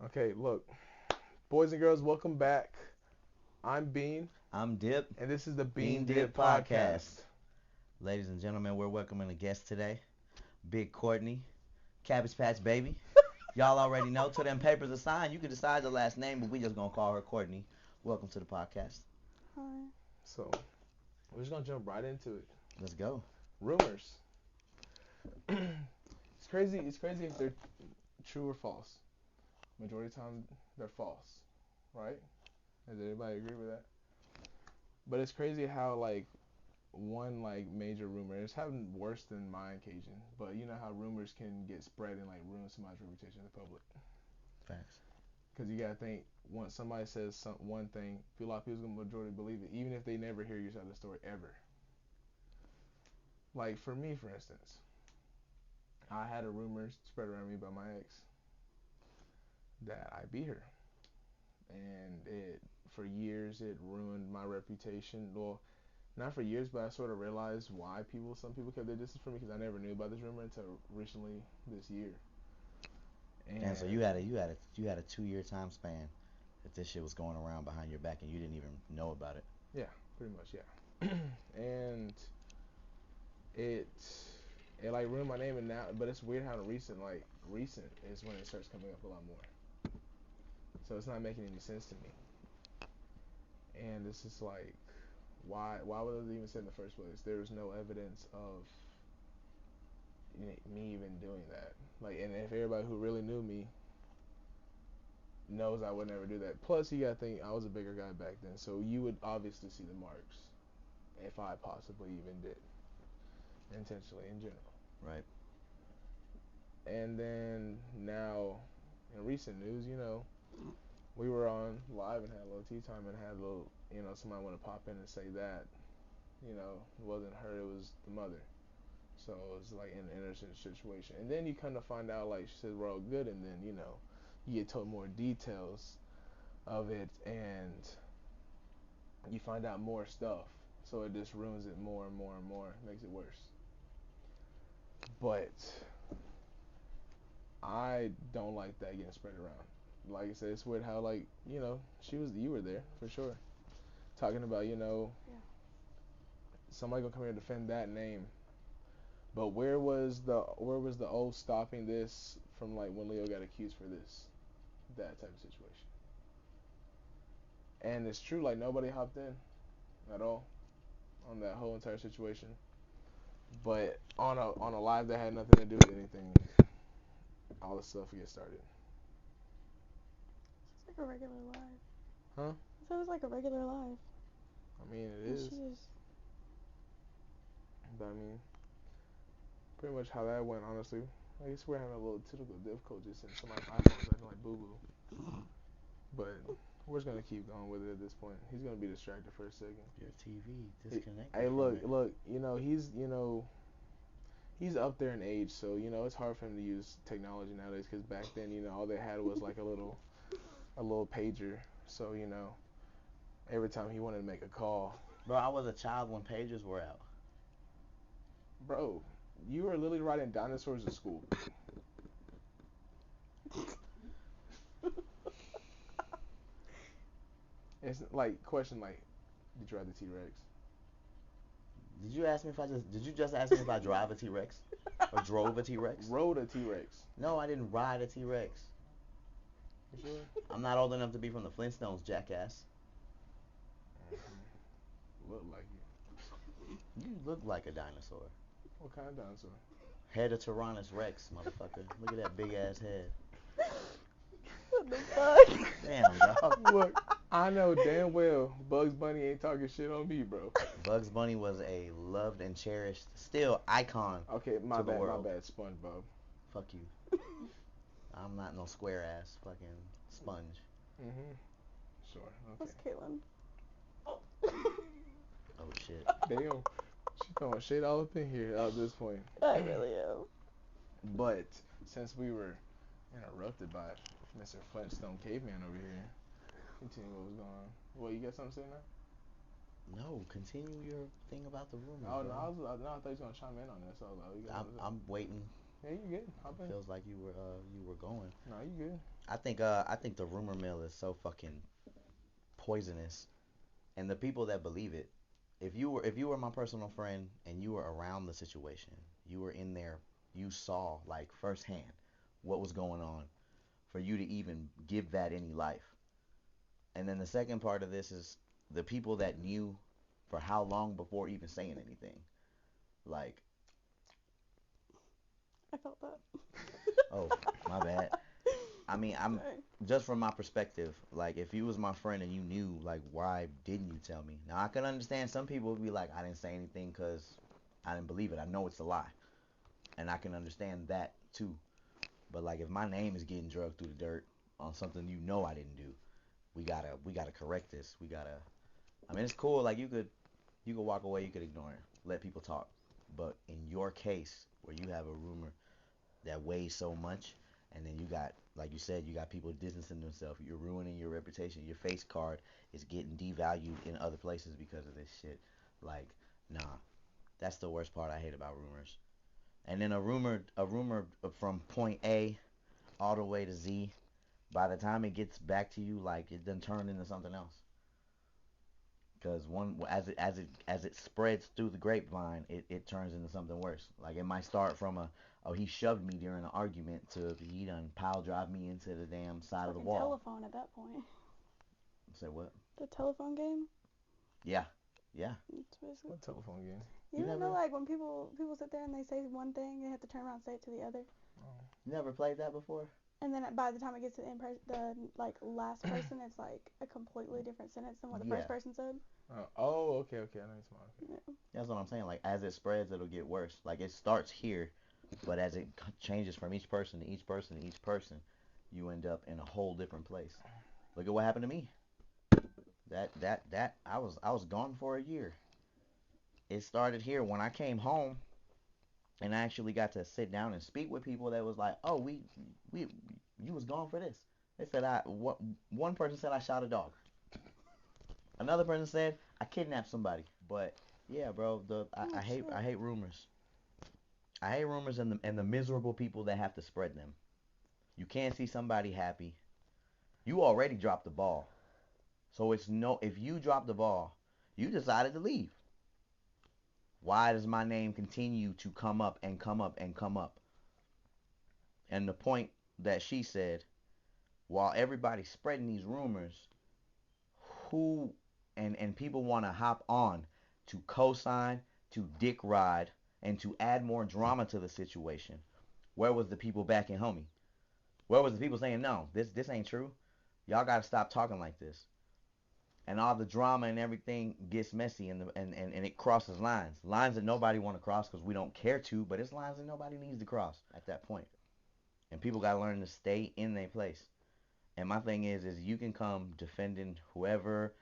Okay, look, boys and girls, welcome back. I'm Bean, I'm Dip, and this is the Bean Beandip Dip Podcast. Podcast. Ladies and gentlemen, we're welcoming a guest today, Big Courtney, Cabbage Patch Baby. Y'all already know, till them papers are signed, you can decide the last name, but we just gonna call her Courtney. Welcome to the podcast. Hi. So we're just gonna jump right into it. Let's go. Rumors. It's crazy. It's crazy if they're true or false. Majority of the time, they're false, right? Does anybody agree with that? But it's crazy how one major rumor. It's happened worse than my occasion. But you know how rumors can get spread and ruin somebody's reputation in the public. Facts. Because you gotta think, once somebody says one thing, a lot of people's gonna majority believe it, even if they never hear your side of the story ever. Like for me, for instance, I had a rumor spread around me by my ex that I beat her, and it for years it ruined my reputation. Well, not for years, but I sort of realized why some people kept their distance from me because I never knew about this rumor until recently this year. Damn, so And you had a 2 year time span that this shit was going around behind your back and you didn't even know about it. yeah, pretty much, yeah. And it it ruined my name, and now, but it's weird how recent is when it starts coming up a lot more. So it's not making any sense to me, and it's just why would it even say in the first place? There was no evidence of me even doing that. And if everybody who really knew me knows I would never do that. Plus, you gotta think I was a bigger guy back then, so you would obviously see the marks if I possibly even did intentionally in general. Right. And then now, in recent news, we were on live and had a little tea time and had a little, somebody want to pop in and say that, it wasn't her, it was the mother. So it was like an innocent situation. And then you kind of find out, she said, we're all good. And then, you get told more details of it and you find out more stuff. So it just ruins it more and more and more, makes it worse. But I don't like that getting spread around. Like I said, it's weird how you were there for sure, talking about Yeah. somebody gonna come here and defend that name. But where was the old stopping this from when Leo got accused for that type of situation? And it's true, nobody hopped in at all on that whole entire situation. But on a live that had nothing to do with anything, all the stuff gets started. It's like a regular life. Huh? It sounds like a regular life. I mean, it And is. she just. But I mean, pretty much how that went, honestly. I guess we're having a little technical difficulty since somebody's iPhone's acting like boo boo. But we're just gonna keep going with it at this point. He's gonna be distracted for a second. Your TV Hey, disconnected hey, from look, it. look. He's up there in age, so it's hard for him to use technology nowadays. Because back then, all they had was like a little pager. So every time he wanted to make a call, Bro, I was a child when pagers were out. bro, you were literally riding dinosaurs to school. It's like question did you ride the T Rex? Did you just ask me if I drive a T Rex? Or drove a T Rex? Rode a T Rex. No, I didn't ride a T Rex. You sure? I'm not old enough to be from the Flintstones, jackass. Look like you. You look like a dinosaur. What kind of dinosaur? Head of Tyrannus Rex, motherfucker. Look at that big ass head. What the fuck? Damn, dog. Look, I know damn well Bugs Bunny ain't talking shit on me, bro. Bugs Bunny was a loved and cherished, still icon Okay, to my the bad, my world. bad, SpongeBob. Fuck you. I'm not no square ass fucking sponge. Mhm. Sure. Okay. That's Caitlin. Oh shit. Damn. She throwing shit all up in here at this point. I really am. But since we were interrupted by Mr. Flintstone Caveman over here, continue what was going on. Well, you got something to say now? No, continue your thing about the rumors, Oh no, bro. no, I thought you was gonna chime in on this. So I was like, oh, you got I'm something to say? I'm waiting. Yeah, you good. Hop in. Feels like you were going. No, you good. I think the rumor mill is so fucking poisonous, and the people that believe it. If you were my personal friend and you were around the situation, you were in there, you saw like firsthand what was going on for you to even give that any life. And then the second part of this is the people that knew for how long before even saying anything. Like, I felt that. oh, my bad. I mean, I'm Sorry. just from my perspective, like if you was my friend and you knew, like why didn't you tell me? Now I can understand some people would be like, I didn't say anything because I didn't believe it. I know it's a lie, and I can understand that too. But like if my name is getting drugged through the dirt on something you know I didn't do, we gotta correct this. We gotta. I mean, it's cool. Like you could walk away, you could ignore it, let people talk. But in your case, where you have a rumor that weighs so much, and then you got, like you said, you got people distancing themselves. You're ruining your reputation. Your face card is getting devalued in other places because of this shit. Like, nah, that's the worst part I hate about rumors. And then a rumor from point A all the way to Z. By the time it gets back to you, like it then turned into something else. Because one, as it spreads through the grapevine, it turns into something worse. Like it might start from oh, he shoved me during an argument to he done pile drive me into the damn side of the Fucking wall. telephone at that point. Say what? The telephone game. Yeah, yeah. It's basically. What telephone game? You You don't never know, like when people sit there and they say one thing, they have to turn around and say it to the other, Oh. You never played that before? and then by the time it gets to the like last person, it's like a completely different sentence than what the Yeah. first person said. Oh, okay, okay. I know it's mine. Okay. Yeah. That's what I'm saying. Like as it spreads, it'll get worse. Like it starts here, but as it changes from each person to each person to each person, you end up in a whole different place. Look at what happened to me. That I was gone for a year. It started here when I came home and I actually got to sit down and speak with people that was like, "Oh, we you was gone for this." They said what one person said I shot a dog. Another person said I kidnapped somebody. But yeah, bro, Oh, I hate shit. I hate rumors. I hate rumors and the miserable people that have to spread them. You can't see somebody happy. You already dropped the ball. So it's no if you drop the ball, you decided to leave. Why does my name continue to come up and come up and come up? And the point that she said, while everybody's spreading these rumors, who and people want to hop on to co-sign, to dick ride, and to add more drama to the situation. Where was the people backing homie? Where was the people saying no, this ain't true? Y'all gotta stop talking like this. And all the drama and everything gets messy and it crosses lines that nobody want to cross because we don't care to, but it's lines that nobody needs to cross at that point. And people gotta learn to stay in their place. And my thing is you can come defending whoever,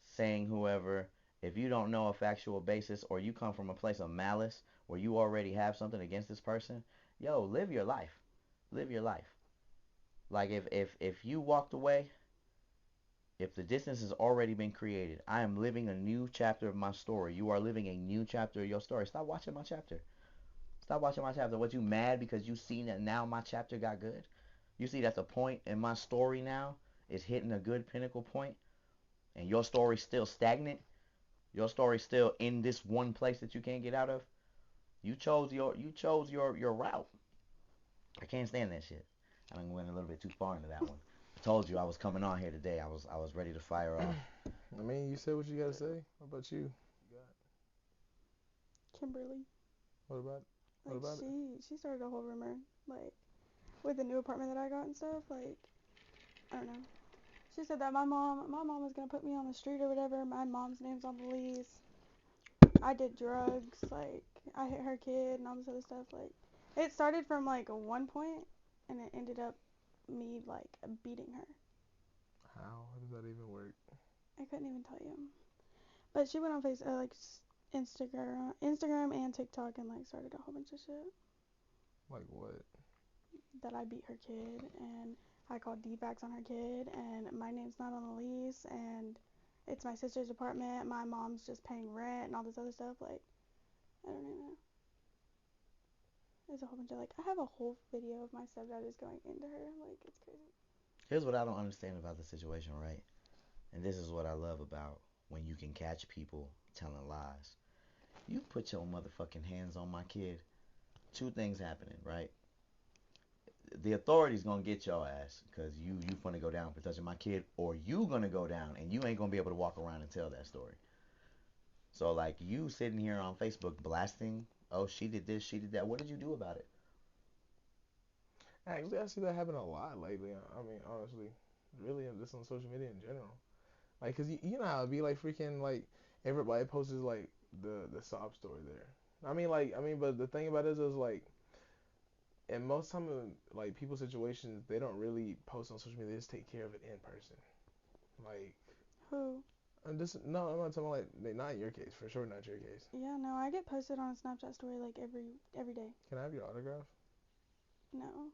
saying whoever, if you don't know a factual basis or you come from a place of malice where you already have something against this person, yo, live your life. Live your life. Like if you walked away, if the distance has already been created, I am living a new chapter of my story. You are living a new chapter of your story. Stop watching my chapter. Stop watching my chapter. What, you mad because you seen that now my chapter got good? You see that the point in my story now is hitting a good pinnacle point, and your story's still stagnant. Your story's still in this one place that you can't get out of. You chose your route. I can't stand that shit. I went a little bit too far into that one. I told you I was coming on here today. I was ready to fire off. I mean, you said what you gotta say. What about you? Kimberly. What about? What Like about it? she started a whole rumor, like with the new apartment that I got and stuff. Like I don't know. She said that my mom was gonna put me on the street or whatever. My mom's name's on the lease. I did drugs. Like I hit her kid and all this other stuff. Like it started from like one point, and it ended up me like beating her. How does that even work? I couldn't even tell you. But she went on Instagram and TikTok and like started a whole bunch of shit. Like what? That I beat her kid and I called DFAX on her kid and my name's not on the lease and it's my sister's apartment. My mom's just paying rent and all this other stuff. Like I don't even know. There's a whole bunch of like, I have a whole video of my stepdad just going into her. Like, it's crazy. Here's what I don't understand about the situation, right? And this is what I love about when you can catch people telling lies. You put your motherfucking hands on my kid. Two things happening, right? The authority's gonna get your ass because you gonna go down for touching my kid, or you gonna go down and you ain't gonna be able to walk around and tell that story. So like you sitting here on Facebook blasting, oh she did this, she did that. What did you do about it? Actually, I see that happen a lot lately. I mean, honestly, really, just on social media in general. Like, cause you know how it be like freaking like everybody posts like the sob story there. But the thing about it is like, and most time in like people's situations, they don't really post on social media. They just take care of it in person. Like, Who? I'm no, I'm not talking like not in your case, for sure, not your case. Yeah, no, I get posted on a Snapchat story like every day. Can I have your autograph? No.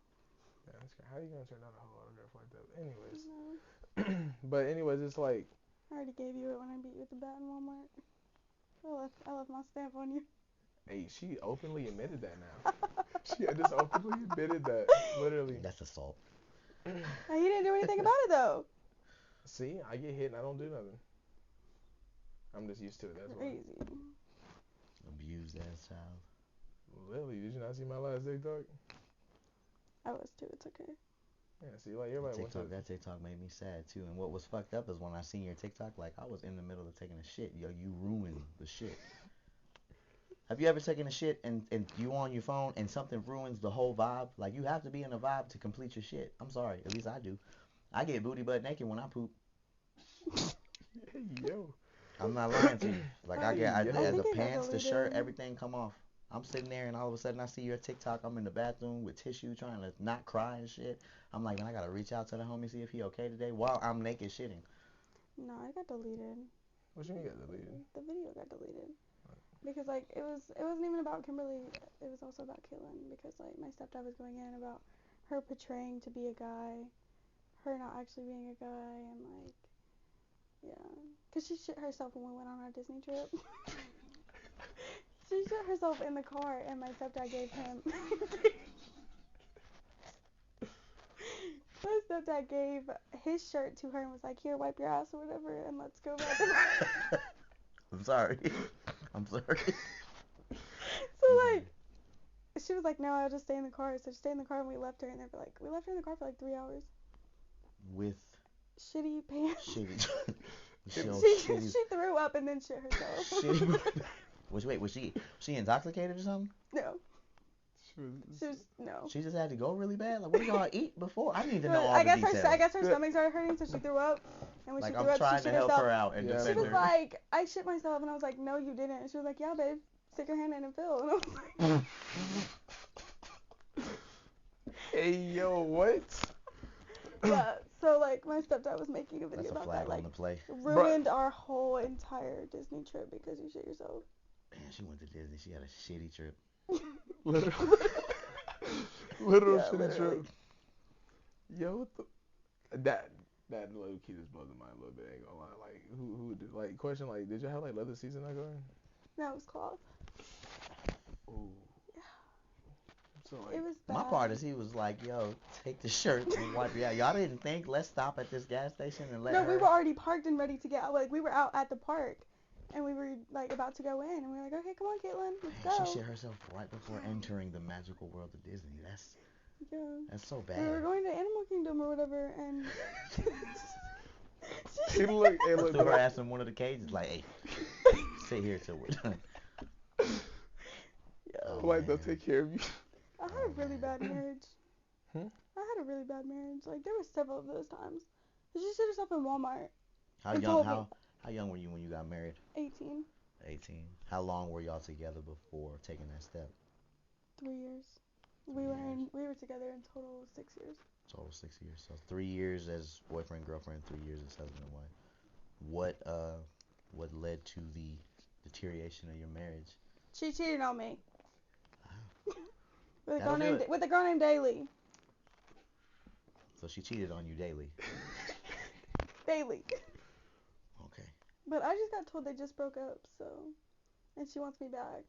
Yeah, how are you gonna turn down a whole autograph like that? Anyways, No. but anyways, it's like I already gave you it when I beat you with the bat in Walmart. I left my stamp on you. hey, she openly admitted that now. She had just openly admitted that, literally. That's assault. Now, you didn't do anything about it though. See, I get hit and I don't do nothing. I'm just used to it. That's why. Crazy. Abused ass child. Literally, did you not see my last TikTok? I was too. It's okay. Yeah, see, like everybody wants to. That TikTok made me sad too. And what was fucked up is when I seen your TikTok, like I was in the middle of taking a shit. Yo, you ruined the shit. Have you ever taken a shit and you on your phone and something ruins the whole vibe? Like you have to be in a vibe to complete your shit. I'm sorry, at least I do. I get booty butt naked when I poop. Hey, yo. I'm not lying to you. Like the think it got pants, the deleted. shirt, everything come off. I'm sitting there and all of a sudden I see your TikTok. I'm in the bathroom with tissue trying to not cry and shit. I'm like, man, I gotta reach out to the homie, see if he okay today while I'm naked shitting. No, it got deleted. What you mean got deleted? The video got deleted. Because like it wasn't even about Kimberly. It was also about Caitlin. Because like my stepdad was going in about her portraying to be a guy, her not actually being a guy, and like yeah, cause she shit herself when we went on our Disney trip. She shit herself in the car, and my stepdad gave him. My stepdad gave his shirt to her and was like, "Here, wipe your ass or whatever, and let's go back." I'm sorry. I'm sorry. So like, she was like, "No, I'll just stay in the car." So she stayed in the car and we left her, and we left her in the car for like 3 hours. With Shitty pants. shitty. She threw up and then shit herself. Shitty. Was she intoxicated or something? No. She was No. She just had to go really bad. Like, what did y'all eat before? I need to know all I the guess details. I guess her stomach started hurting, so she threw up. And when Like, she I'm threw up, trying she to shit help herself. her out and Yeah. defend She was her. like, "I shit myself," and I was like, "No, you didn't." And she was like, "Yeah, babe, stick your hand in and feel." And I was like, hey, yo, what? yeah. So like, my stepdad was making a video That's a about flag that, like, on the play. ruined our whole entire Disney trip because you shit yourself. Man, she went to Disney. She had a shitty trip. Literal Yeah, shitty literally. trip. Yo, what the that low key just blows my mind a little bit. Ain't gonna lie. Like who did, like question like did you have like leather seats in that car? No, it was cloth. Ooh. Yeah. So It like was bad. My part is he was like, yo, take the shirt and wipe it out. Y'all didn't think, let's stop at this gas station and let No, her. we were already parked and ready to get out. Like, we were out at the park, and we were, like, about to go in. And we were like, okay, come on, Caitlin, let's Man, go. she shit herself right before entering the magical world of Disney. Yeah. That's so We were bad. going to Animal Kingdom or whatever, and... hey look, Threw her ass in one of the cages like, hey, sit here till we're done. Yeah. Oh, like they'll man. take care of you. I had a really bad marriage. Hmm? I had a really bad marriage. Like, there were several of those times. She shit herself in Walmart. How They young told me. how young were you when you got married? 18. 18. How long were y'all together before taking that step? 3 years. 3 We years. were together in total 6 years. Total 6 years. So 3 years as boyfriend, girlfriend, 3 years as husband and wife. What led to the deterioration of your marriage? She cheated on me. With a That'll do it. with a girl named Daly. So she cheated on you daily. Daily. Okay. But I just got told they just broke up, so, and she wants me back,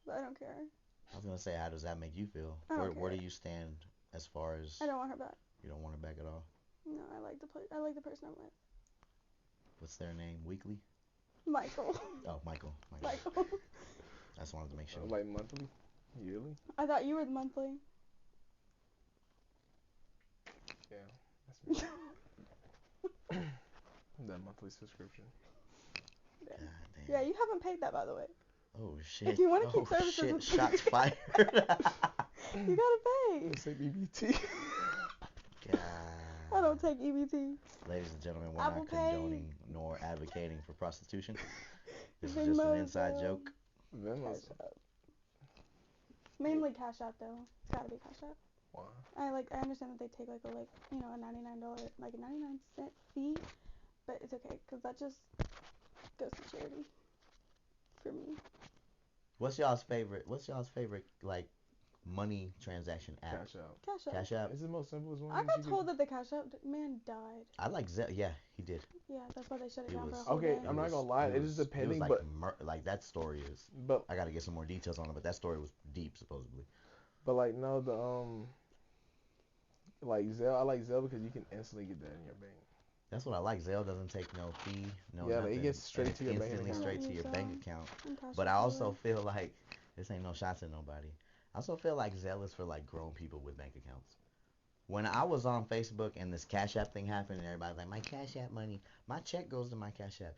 but I don't care. I was gonna say, how does that make you feel? Where do you stand as far as I don't want her back. you don't want her back at all? No, I like the person I'm with. What's their name? Weekly? Michael. Oh, Michael. Michael. I just wanted to make sure. Like monthly, yearly. I thought you were the monthly. Yeah, that's me. That monthly subscription. Yeah. God damn. Yeah, you haven't paid that, by the way. Oh shit. If you want to keep services shit. with Shots me, fired. you gotta pay. Say BBT. God. I don't take EBT. Ladies and gentlemen, we're Apple not Pay. condoning nor advocating for prostitution. This is Venmo, just an inside Zelle. joke. Venmo's. Cash App. Mainly Cash App though. It's gotta be Cash App. Wow. I understand that they take like a $99 like a 99-cent fee, but it's okay because that just goes to charity for me. What's y'all's favorite like money transaction app? Cash out. Cash App. Cash App. It's the most simplest one. I got told that the Cash App man died. I like Zelle. Yeah, he did. Yeah, that's why they shut it He down for a was- whole Okay, day. I'm not gonna lie. It is depending, like but like that story is. but I gotta get some more details on it, but that story was deep supposedly. but like no the like Zelle. I like Zelle because you can instantly get that in your bank. That's what I like. Zelle doesn't take no fee, no Yeah, nothing. it gets straight and to your it's bank instantly account. straight to your Zelle bank account. and Cash But App I for also it. feel like this ain't no shots at nobody. I also feel like Zelle is for like grown people with bank accounts. When I was on Facebook and this Cash App thing happened and everybody's like, my Cash App money, my check goes to my Cash App.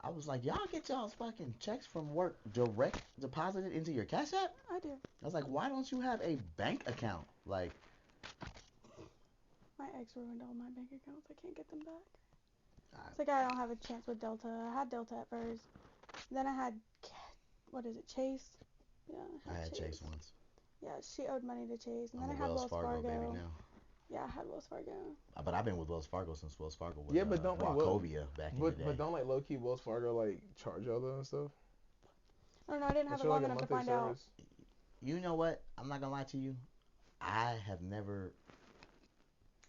I was like, y'all get y'all's fucking checks from work direct deposited into your Cash App? I do. I was like, why don't you have a bank account? Like, My ex ruined all my bank accounts. I can't get them back. It's like I don't have a chance with Delta. I had Delta at first. Then I had, what is it, Chase? Yeah, I had Chase once. Yeah, she owed money to Chase. And I'm then I with had Wells Fargo, baby, now. Yeah, I had Wells Fargo. But I've been with Wells Fargo since Wells Fargo was Yeah, but don't like Wachovia back in the day. But don't like low key Wells Fargo like charge y'all though and stuff. I don't know. I didn't have It's it long like a enough to monthly find out. service. You know what? I'm not gonna lie to you. I have never.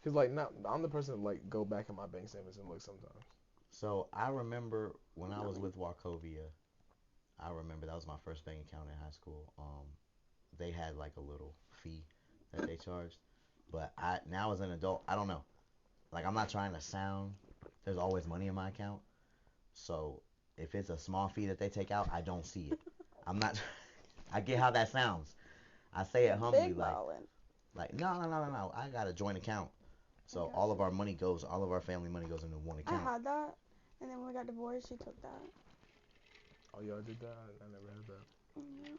Cause like I'm the person that like go back in my bank statements and look sometimes. So I remember when I was with Wachovia. I remember that was my first bank account in high school. They had like a little fee that they charged, but now as an adult, I don't know. Like I'm not trying to sound. There's always money in my account, so if it's a small fee that they take out, I don't see it. I'm not. I get how that sounds. I say it humbly, Big like ballin'. no. I got a joint account, so all of our family money goes into one account. I had that, and then when we got divorced, she took that. Oh, y'all did that? I never had that. Yeah.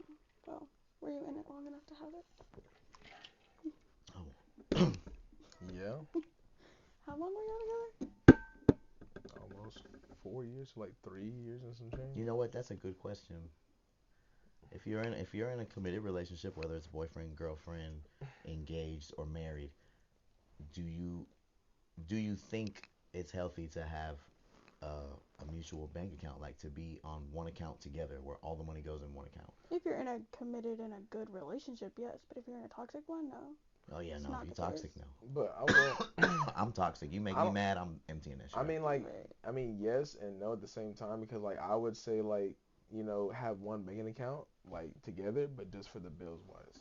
Well, were you in it long enough to have it? Oh. Yeah. How long were y'all together? Almost 4 years, like 3 years and some change. You know what? That's a good question. If you're in a committed relationship, whether it's boyfriend, girlfriend, engaged, or married, do you think it's healthy to have a mutual bank account, like to be on one account together where all the money goes in one account? If you're in a committed and a good relationship, yes. But if you're in a toxic one, no. Oh yeah, It's no. not If the you're toxic, case. no. But I will. I'm toxic. You make me mad, I'm emptying that shit. I mean, like, Right. I mean, yes and no at the same time because, like, I would say, like, you know, have one banking account, like, together, but just for the bills wise.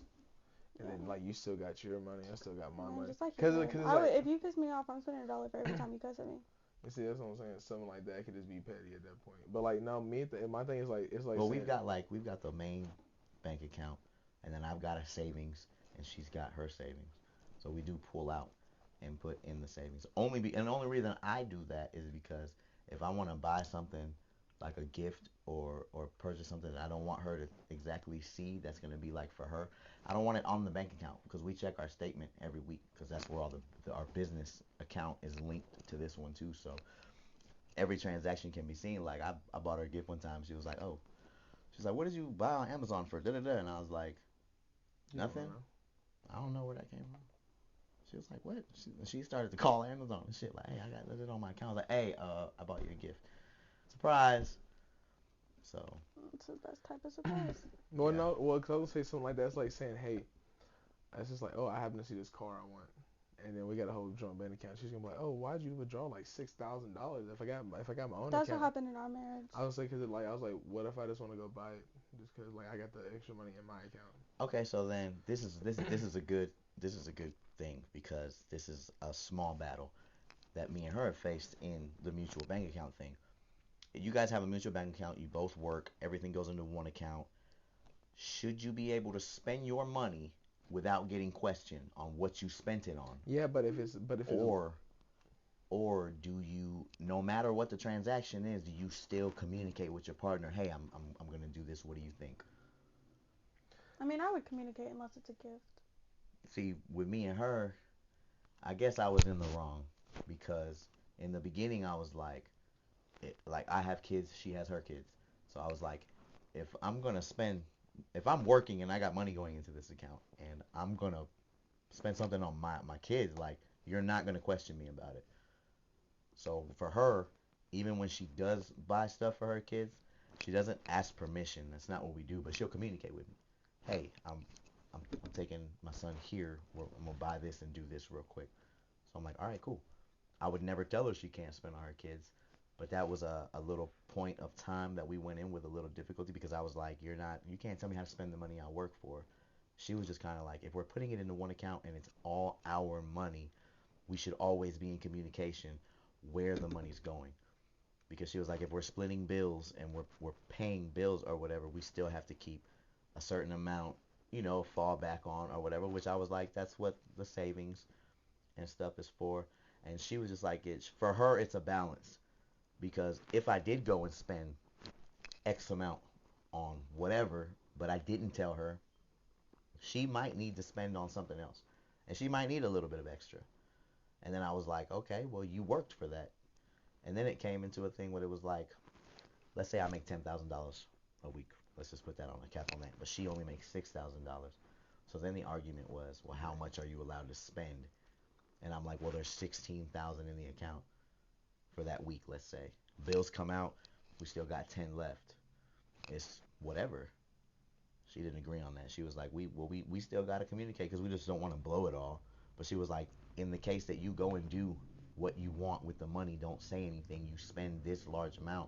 And then, like, you still got your money, I still got my Man, money. just like Cause it's like, if you piss me off, I'm spending $1 for every time you cuss at me. you see, that's what I'm saying. Something like that could just be petty at that point. But like, no, my thing is like, it's like. Well, saying, we've got the main bank account, and then I've got a savings, and she's got her savings. So we do pull out and put in the savings. And the only reason I do that is because if I want to buy something like a gift or purchase something that I don't want her to exactly see, that's going to be like for her, I don't want it on the bank account because we check our statement every week because that's where all our business account is linked to this one too. So every transaction can be seen. Like I bought her a gift one time. She was like, oh, she's like, what did you buy on Amazon for? Da da da. And I was like, nothing. I don't know where that came from. She was like, what? She started to call Amazon and shit. Like, hey, I got it on my account. I was like, hey, I bought you a gift. Surprise. So. It's the best type of surprise. Well, no, well, cause I would say something like that. It's like saying, hey, it's just like, oh, I happen to see this car I want, and then we got a whole joint bank account. She's gonna be like, "Oh, why'd you withdraw like $6,000 if I got my own That's what account?" happened in our marriage. I was like, I was like, what if I just want to go buy it just because like I got the extra money in my account? Okay, so then this is a good thing because this is a small battle that me and her have faced in the mutual bank account thing. You guys have a mutual bank account, you both work, everything goes into one account. Should you be able to spend your money without getting questioned on what you spent it on? Yeah, but if it's Or do you, no matter what the transaction is, do you still communicate with your partner, hey, I'm gonna do this, what do you think? I mean, I would communicate unless it's a gift. See, with me and her, I guess I was in the wrong because in the beginning I was like, like I have kids, she has her kids. So I was like, if I'm gonna spend, if I'm working and I got money going into this account and I'm gonna spend something on my kids, like you're not gonna question me about it. So for her, even when she does buy stuff for her kids, she doesn't ask permission. That's not what we do, but she'll communicate with me. Hey, I'm taking my son here. I'm gonna buy this and do this real quick. So I'm like, all right, cool. I would never tell her she can't spend on her kids, but that was a little point of time that we went in with a little difficulty because I was like, you can't tell me how to spend the money I work for. She was just kind of like, if we're putting it into one account and it's all our money, we should always be in communication where the money's going. Because she was like, if we're splitting bills and we're paying bills or whatever, we still have to keep a certain amount, fall back on or whatever, which I was like, that's what the savings and stuff is for. And she was just like, for her, it's a balance. Because if I did go and spend X amount on whatever, but I didn't tell her, she might need to spend on something else. And she might need a little bit of extra. And then I was like, okay, well, you worked for that. And then it came into a thing where it was like, let's say I make $10,000 a week. Let's just put that on a cap on that. But she only makes $6,000. So then the argument was, well, how much are you allowed to spend? And I'm like, well, there's 16,000 in the account for that week, let's say. Bills come out, we still got 10 left. It's whatever. She didn't agree on that. She was like, we still got to communicate because we just don't want to blow it all. But she was like, in the case that you go and do what you want with the money, don't say anything. You spend this large amount.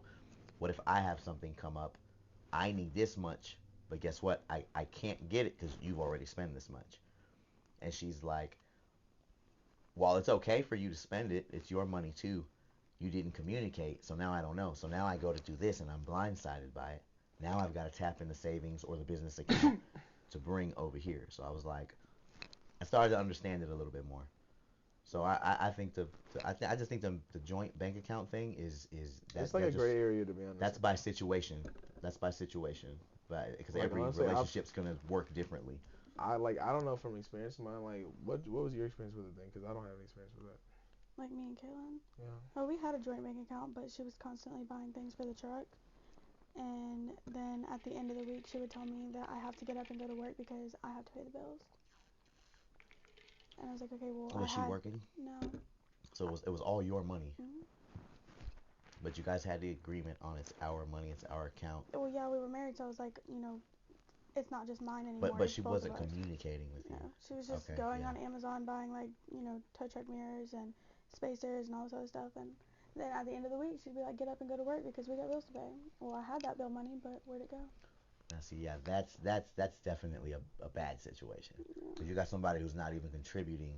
What if I have something come up? I need this much, but guess what? I can't get it because you've already spent this much. And she's like, while it's okay for you to spend it, it's your money too. You didn't communicate, so now I don't know. So now I go to do this and I'm blindsided by it. Now I've got to tap in the savings or the business account to bring over here. So I was like, I started to understand it a little bit more. So I think I just think the joint bank account thing is that it's like a gray area to be honest. That's by situation. That's by situation. But because Like, every honestly, relationship's gonna work differently. I don't know from experience of mine. Like, what was your experience with the thing? Because I don't have any experience with that. Like me and Kaylin. Yeah. Well, we had a joint bank account, but she was constantly buying things for the truck. And then at the end of the week, she would tell me that I have to get up and go to work because I have to pay the bills. And I was like, okay, well, Was she working? No. So it was all your money. Mm-hmm. But you guys had the agreement on it's our money, it's our account. Well, yeah, we were married, so I was like, it's not just mine anymore. But she both wasn't of us. communicating with you. No, she was just going on Amazon buying like, tow truck mirrors and spacers and all this other stuff. And then at the end of the week, she'd be like, get up and go to work because we got bills to pay. Well, I had that bill money, but where'd it go? Now see, yeah, that's definitely a bad situation. Because you got somebody who's not even contributing,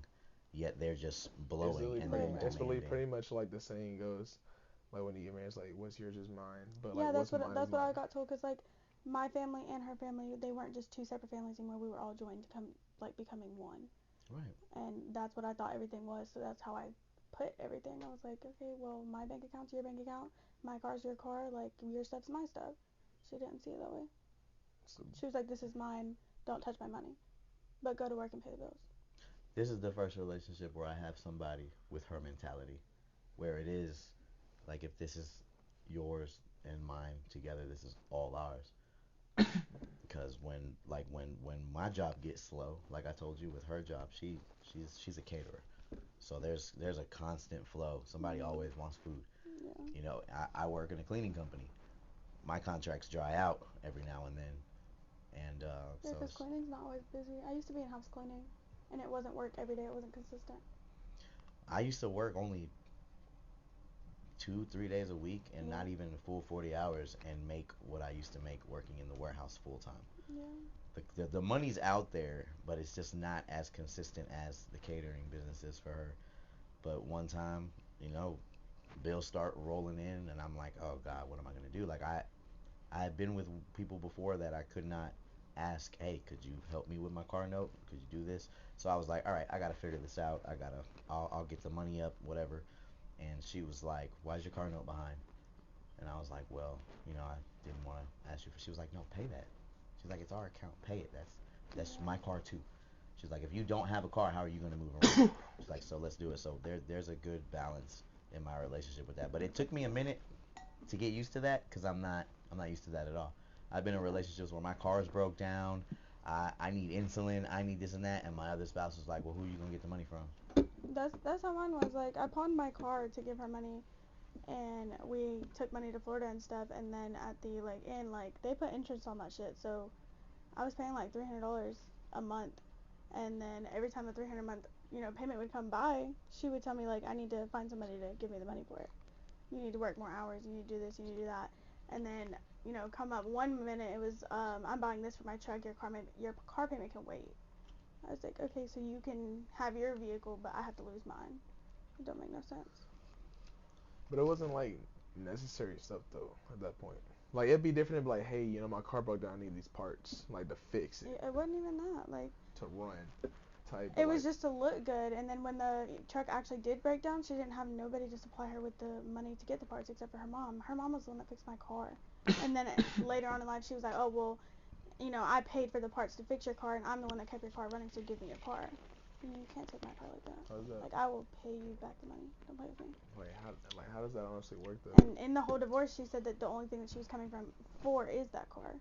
yet they're just blowing It's really pretty much like the saying goes, like when you get married, it's like what's yours is mine. But yeah, like that's what's mine what is mine. I got told. Cause like my family and her family, they weren't just two separate families anymore. We were all joined to becoming one. Right. And that's what I thought everything was. So that's how I put everything. I was like, okay, well, my bank account's your bank account. My car's your car. Like your stuff's my stuff. She didn't see it that way. She was like, this is mine. Don't touch my money. But go to work and pay the bills. This is the first relationship where I have somebody with her mentality, where it is like if this is yours and mine together, this is all ours. Because when my job gets slow, like I told you with her job, she's a caterer, so there's a constant flow. Somebody always wants food. Yeah. I work in a cleaning company. My contracts dry out every now and then, and Yeah, because cleaning's not always busy. I used to be in house cleaning, and it wasn't work every day. It wasn't consistent. I used to work only 2, 3 days a week and Yeah. not even a full 40 hours and make what I used to make working in the warehouse full time. Yeah. The money's out there, but it's just not as consistent as the catering business is for her. But one time, you know, bills start rolling in, and I'm like, oh God, what am I gonna do? Like I had been with people before that I could not ask, hey, could you help me with my car note? Could you do this? So I was like, all right, I gotta figure this out. I'll get the money up, whatever. And she was like, why's your car note behind? And I was like, well, I didn't want to ask you for. She was like, no, pay that. She's like, it's our account, pay it. That's my car too. She's like, if you don't have a car, how are you gonna move around? She's like, so let's do it. So there's a good balance in my relationship with that. But it took me a minute to get used to that because I'm not used to that at all. I've been in relationships where my car's broke down. I need insulin. I need this and that, and my other spouse was like, well, who are you gonna get the money from? That's how mine was. Like, I pawned my car to give her money, and we took money to Florida and stuff. And then at the end, they put insurance on that shit. So I was paying like $300 a month, and then every time the 300 month payment would come by, she would tell me like, I need to find somebody to give me the money for it. You need to work more hours. You need to do this. You need to do that. And then come up one minute it was I'm buying this for my truck. Your car payment can wait. I was like, okay, so you can have your vehicle, but I have to lose mine. It don't make no sense. But it wasn't like necessary stuff though at that point. Like it'd be different if like, hey, my car broke down, I need these parts, like to fix it, It wasn't even that. Like, to run, type. it was just to look good. And then when the truck actually did break down, she didn't have nobody to supply her with the money to get the parts except for her mom. Her mom was the one that fixed my car. And then later on in life, she was like, oh well, I paid for the parts to fix your car, and I'm the one that kept your car running, so give me your car. You can't take my car like that. How's that? Like, I will pay you back the money. Don't play with me. How does that honestly work though? And in the whole divorce, she said that the only thing that she was coming from for is that car.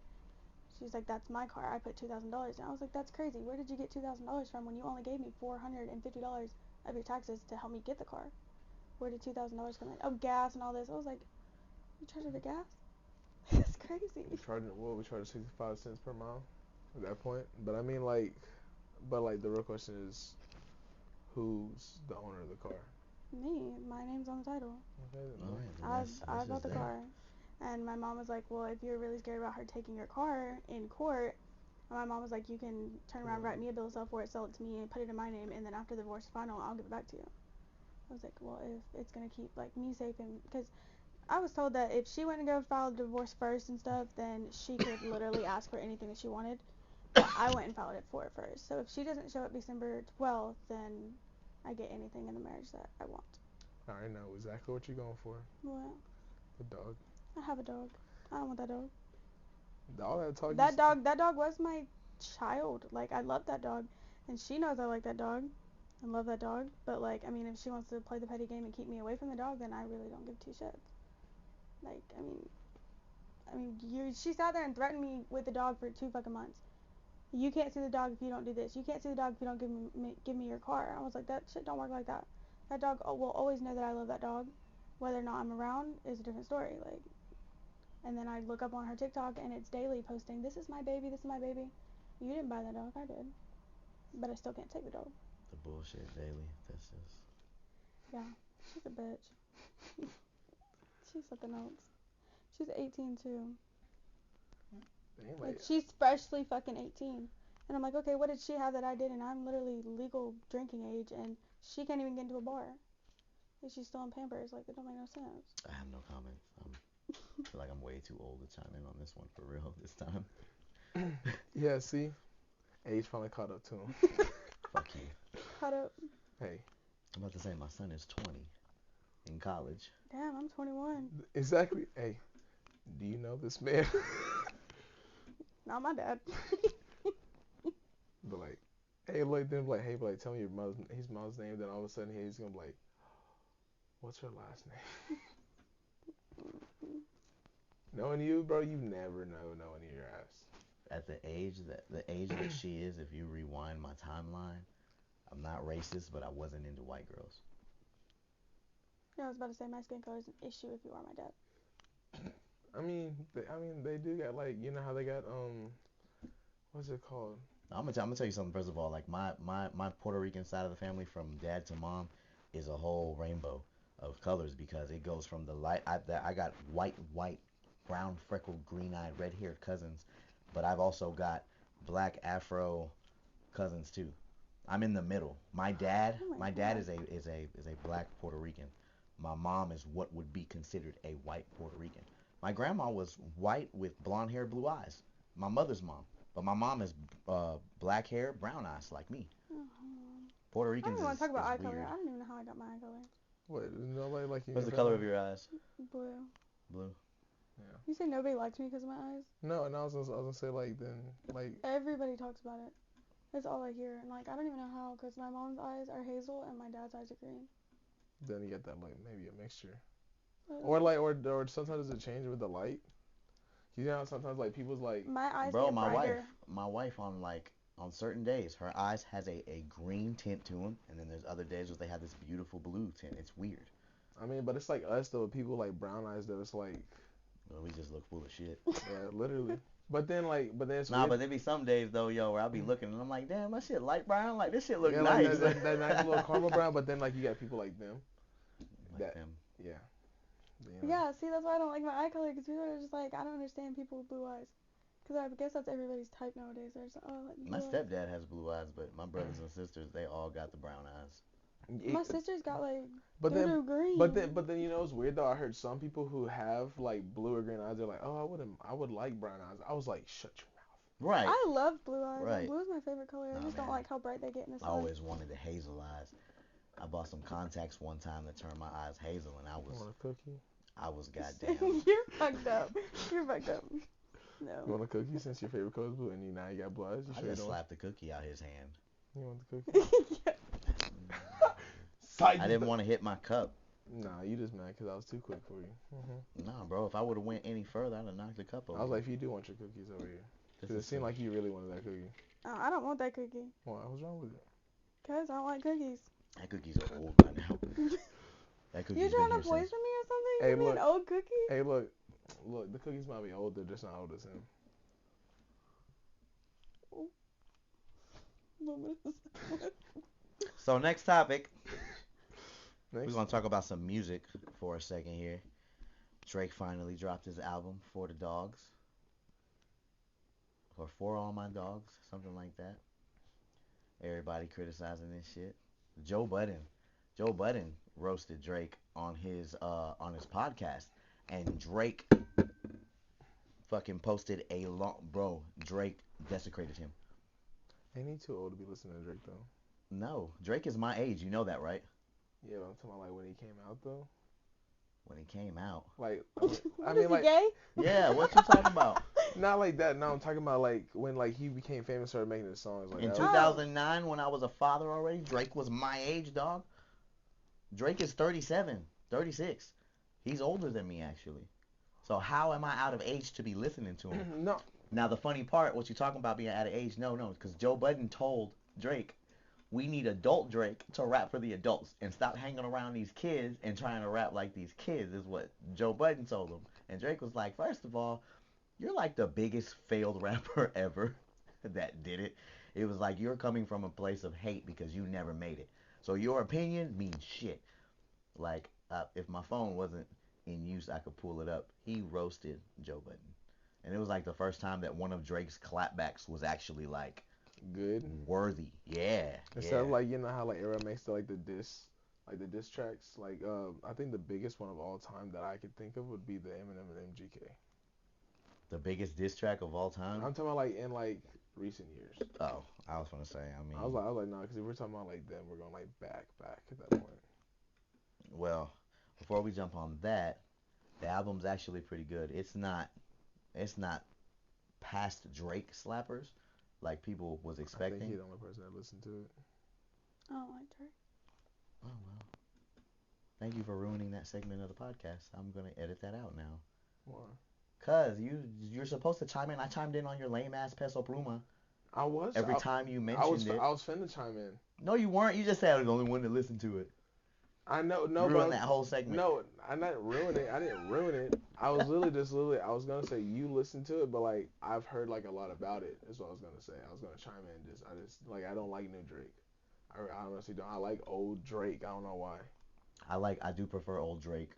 She's like, that's my car. I put $2,000. And I was like, that's crazy. Where did you get $2,000 from when you only gave me $450 of your taxes to help me get the car? Where did $2,000 come in? Oh, gas and all this. I was like, you charge her the gas? That's crazy. We charge 65 cents per mile at that point. But I mean the real question is, who's the owner of the car? Me. My name's on the title. Okay, All right, I bought the car. And my mom was like, well, if you're really scared about her taking your car in court, and my mom was like, you can turn around, write me a bill of sale for it, sell it to me, and put it in my name, and then after the divorce is final, I'll give it back to you. I was like, well, if it's going to keep, me safe, and because I was told that if she went and go file the divorce first and stuff, then she could literally ask for anything that she wanted. But I went and filed it for it first. So if she doesn't show up December 12th, then I get anything in the marriage that I want. I already know exactly what you're going for. What? The dog. I have a dog. I don't want that dog. All that talk. That dog was my child. Like, I love that dog, and she knows I like that dog and love that dog. But if she wants to play the petty game and keep me away from the dog, then I really don't give two shits. Like, she sat there and threatened me with the dog for 2 fucking months. You can't see the dog if you don't do this. You can't see the dog if you don't give me your car. I was like, that shit don't work like that. That dog will always know that I love that dog. Whether or not I'm around is a different story. And then I look up on her TikTok and it's daily posting, this is my baby, this is my baby. You didn't buy that dog, I did. But I still can't take the dog. The bullshit daily. That's just. Yeah, she's a bitch. She's something else. She's 18 too. Like, she's freshly fucking 18. And I'm like, okay, what did she have that I didn't? I'm literally legal drinking age, and she can't even get into a bar. And she's still in Pampers. Like, it don't make no sense. I have no comments. I feel like I'm way too old to chime in on this one for real this time. Yeah, see? Age finally caught up to him. Fuck you. Caught up. Hey. I'm about to say my son is 20 in college. Damn, I'm 21. Exactly. Hey, do you know this man? Not my dad. But hey, tell me his mom's name. Then all of a sudden he's gonna be like, what's her last name? Knowing you, bro, you never know knowing your ass. At the age that she is, if you rewind my timeline, I'm not racist, but I wasn't into white girls. Yeah, I was about to say my skin color is an issue if you are my dad. They do got how they got what's it called? I'm gonna tell you something. First of all, my Puerto Rican side of the family, from dad to mom, is a whole rainbow of colors because it goes from the light. I got white, brown, freckled, green-eyed, red-haired cousins, but I've also got black Afro cousins too. I'm in the middle. My dad, Oh my my dad God. is a black Puerto Rican. My mom is what would be considered a white Puerto Rican. My grandma was white with blonde hair, blue eyes. My mother's mom, but my mom is black hair, brown eyes like me. Oh. Puerto I don't Ricans even want to talk about eye is color. weird. I don't even know how I got my eye color. What? Is nobody like you? What's the color of your eyes? Blue. Blue. Yeah. You say nobody likes me because of my eyes? No, and I was gonna say like then like Everybody talks about it. That's all I hear. And like, I don't even know how because my mom's eyes are hazel and my dad's eyes are green. then you get that like maybe a mixture. But Or sometimes does it change with the light? You know how sometimes like people's like my eyes Bro, get brighter. my wife on certain days, her eyes has a green tint to them, and then there's other days where they have this beautiful blue tint. It's weird. I mean, but it's like us though. People like brown eyes though. It's like Well, we just look full of shit. yeah, literally. But then it's Nah, weird. but there be some days though, yo, where I'll be looking and I'm like, damn, my shit light brown. Like this shit look yeah, nice. like that nice little caramel brown. But then like you got people like them. Like that them. yeah. Yeah, see, that's why I don't like my eye color because people are just like, I don't understand people with blue eyes. Because I guess that's everybody's type nowadays. They're just like, oh, like My blue eyes. stepdad has blue eyes, but my brothers and sisters, they all got the brown eyes. My sister's got like But then doo-doo green. but then you know it's weird though. I heard some people who have like blue or green eyes. They're like, oh, I would like brown eyes. I was like, shut your mouth. Right. I love blue eyes. Right. Like, blue is my favorite color. I Nah, just don't man. like how bright they get in the I sun. always wanted the hazel eyes. I bought some contacts one time that turned my eyes hazel, and You want a cookie? I was goddamn. You're fucked up. You're fucked up. You No. want a cookie since your favorite color is blue and now you got blue eyes? You I sure you just don't? slapped the cookie out his hand. You want the cookie? Yeah. I didn't want to hit my cup. Nah, you just mad because I was too quick for you. Nah, bro. If I would have went any further, I'd have knocked the cup over. I was like, if you do want your cookies over here. Because it seemed like you really wanted that cookie. I don't want that cookie. Why? What's wrong with it? Because I don't like cookies. That cookie's old by now. That cookie's You been trying to here poison since. me or something? Hey, Give me an look. old cookie? Hey, look, the cookies might be old, they're just not old as him. So next topic, Next. we're gonna talk about some music for a second here. Drake finally dropped his album For the Dogs, or For All My Dogs, something like that. Everybody criticizing this shit. Joe Budden roasted Drake on his podcast, and Drake fucking posted a long Drake desecrated him. Ain't he too old to be listening to Drake though? No, Drake is my age. You know that, right? Yeah, but I'm talking about like when he came out though. When he came out. Like, What, is he gay? Yeah, what you talking about? not like that. No, I'm talking about like when like he became famous, started making his songs like In that. 2009, when I was a father already, Drake was my age, dog. Drake is 37, 36. He's older than me, actually. So how am I out of age to be listening to him? No. Now, the funny part, what you talking about being out of age, no, because Joe Budden told Drake, we need adult Drake to rap for the adults and stop hanging around these kids and trying to rap like these kids, is what Joe Budden told him. And Drake was like, first of all, you're like the biggest failed rapper ever that did it. It was like you're coming from a place of hate because you never made it. So your opinion means shit. Like, if my phone wasn't in use, I could pull it up. He roasted Joe Budden. And it was like the first time that one of Drake's clapbacks was actually like Good. worthy. Yeah. Instead of like, you know how like Era makes the diss tracks. Like I think the biggest one of all time that I could think of would be the Eminem and MGK. The biggest diss track of all time? I'm talking about like in like recent years. Oh, I was gonna say, I mean. I was like, no, because if we're talking about like them, we're going like back at that point. Well, before we jump on that, the album's actually pretty good. It's not past Drake slappers like people was expecting. I think he's the only person that listened to it. I don't like Drake. Oh well. Thank you for ruining that segment of the podcast. I'm gonna edit that out now. Why? Cause you're supposed to chime in. I chimed in on your lame ass Peso Pluma. I was. Every time you mentioned it. I was finna chime in. No, you weren't. You just said I was the only one to listen to it. I know, no, you but ruined that whole segment. No, I didn't ruin it. I didn't ruin it. I was literally, I was gonna say you listened to it, but like I've heard like a lot about it. Is what I was gonna say. I was gonna chime in. I just like I don't like new Drake. I honestly don't. I like old Drake. I don't know why. I do prefer old Drake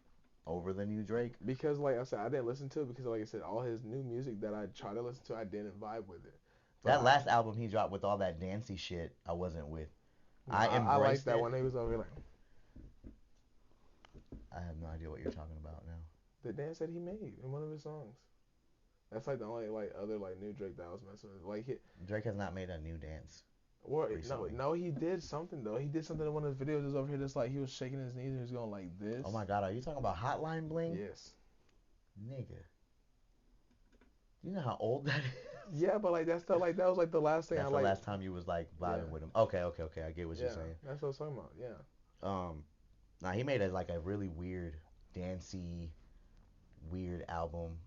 over the new Drake. Because like I said, I didn't listen to it because like I said, all his new music that I try to listen to, I didn't vibe with it. But That last album he dropped with all that dancey shit, I wasn't with. I I like embraced that it. when he was over here like I have no idea what you're talking about now. the dance that he made in one of his songs. That's like the only like other like new Drake that I was messing with. Like Drake has not made a new dance or recently. no, he did something though. He did something in one of his videos. Just over here, just like he was shaking his knees and he was going like this. Oh my God, are you talking about Hotline Bling? Yes. Nigga. You know how old that is? Yeah, but like that's the like that was like the last thing That's I the like. last time you was like vibing with him. Okay, I get what you're saying. That's what I was talking about. Yeah. Now he made like a really weird, dancey, weird album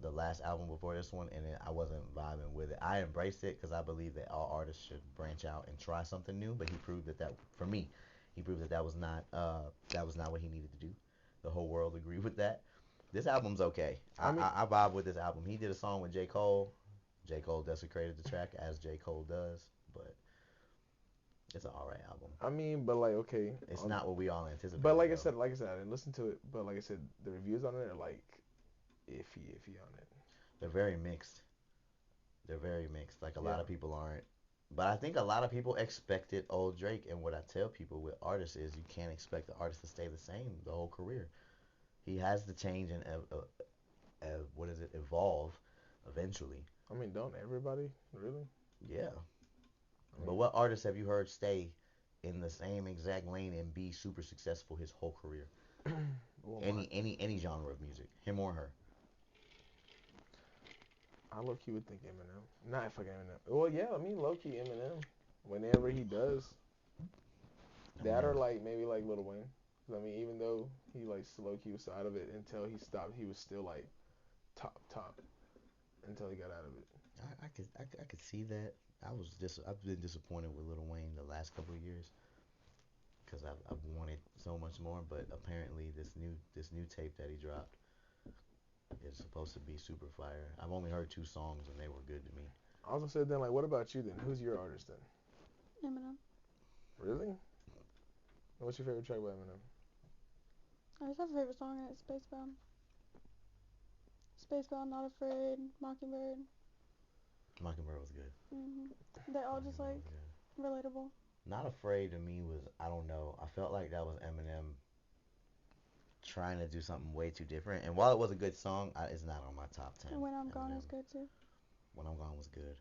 the last album before this one, and I wasn't vibing with it. I embraced it because I believe that all artists should branch out and try something new. But he proved that for me, he proved that was not what he needed to do. The whole world agreed with that. This album's okay. I vibe with this album. He did a song with J. Cole. J. Cole desecrated the track as J. Cole does, but it's an alright album. I mean, but like okay, it's not what we all anticipated. But like I said, I didn't listen to it. But like I said, the reviews on it are like iffy on it. They're very mixed. Like a lot of people aren't. But I think a lot of people expected old Drake, and what I tell people with artists is you can't expect the artist to stay the same the whole career. He has to change and evolve eventually. I mean, don't everybody really? Yeah. But what artists have you heard stay in the same exact lane and be super successful his whole career? Well, any genre of music, him or her. I low key would think Eminem. Not fucking Eminem. Well, yeah, I mean low key Eminem. Whenever he does, that or like maybe like Lil Wayne. I mean, even though he like low key was out of it until he stopped, he was still like top until he got out of it. I could see that. I've been disappointed with Lil Wayne the last couple of years because I've wanted so much more, but apparently this new tape that he dropped is supposed to be super fire. I've only heard 2 songs and they were good to me. I also said then like, what about you then? Who's your artist then? Eminem. Really? What's your favorite track by Eminem? I just have a favorite song and it's Spacebound. Spacebound, Not Afraid, Mockingbird. Mockingbird was good. They all just like relatable. Not Afraid to me was, I don't know, I felt like that was Eminem trying to do something way too different. And while it was a good song, it's not on my top 10. And When I'm Gone is good too. When I'm Gone was good.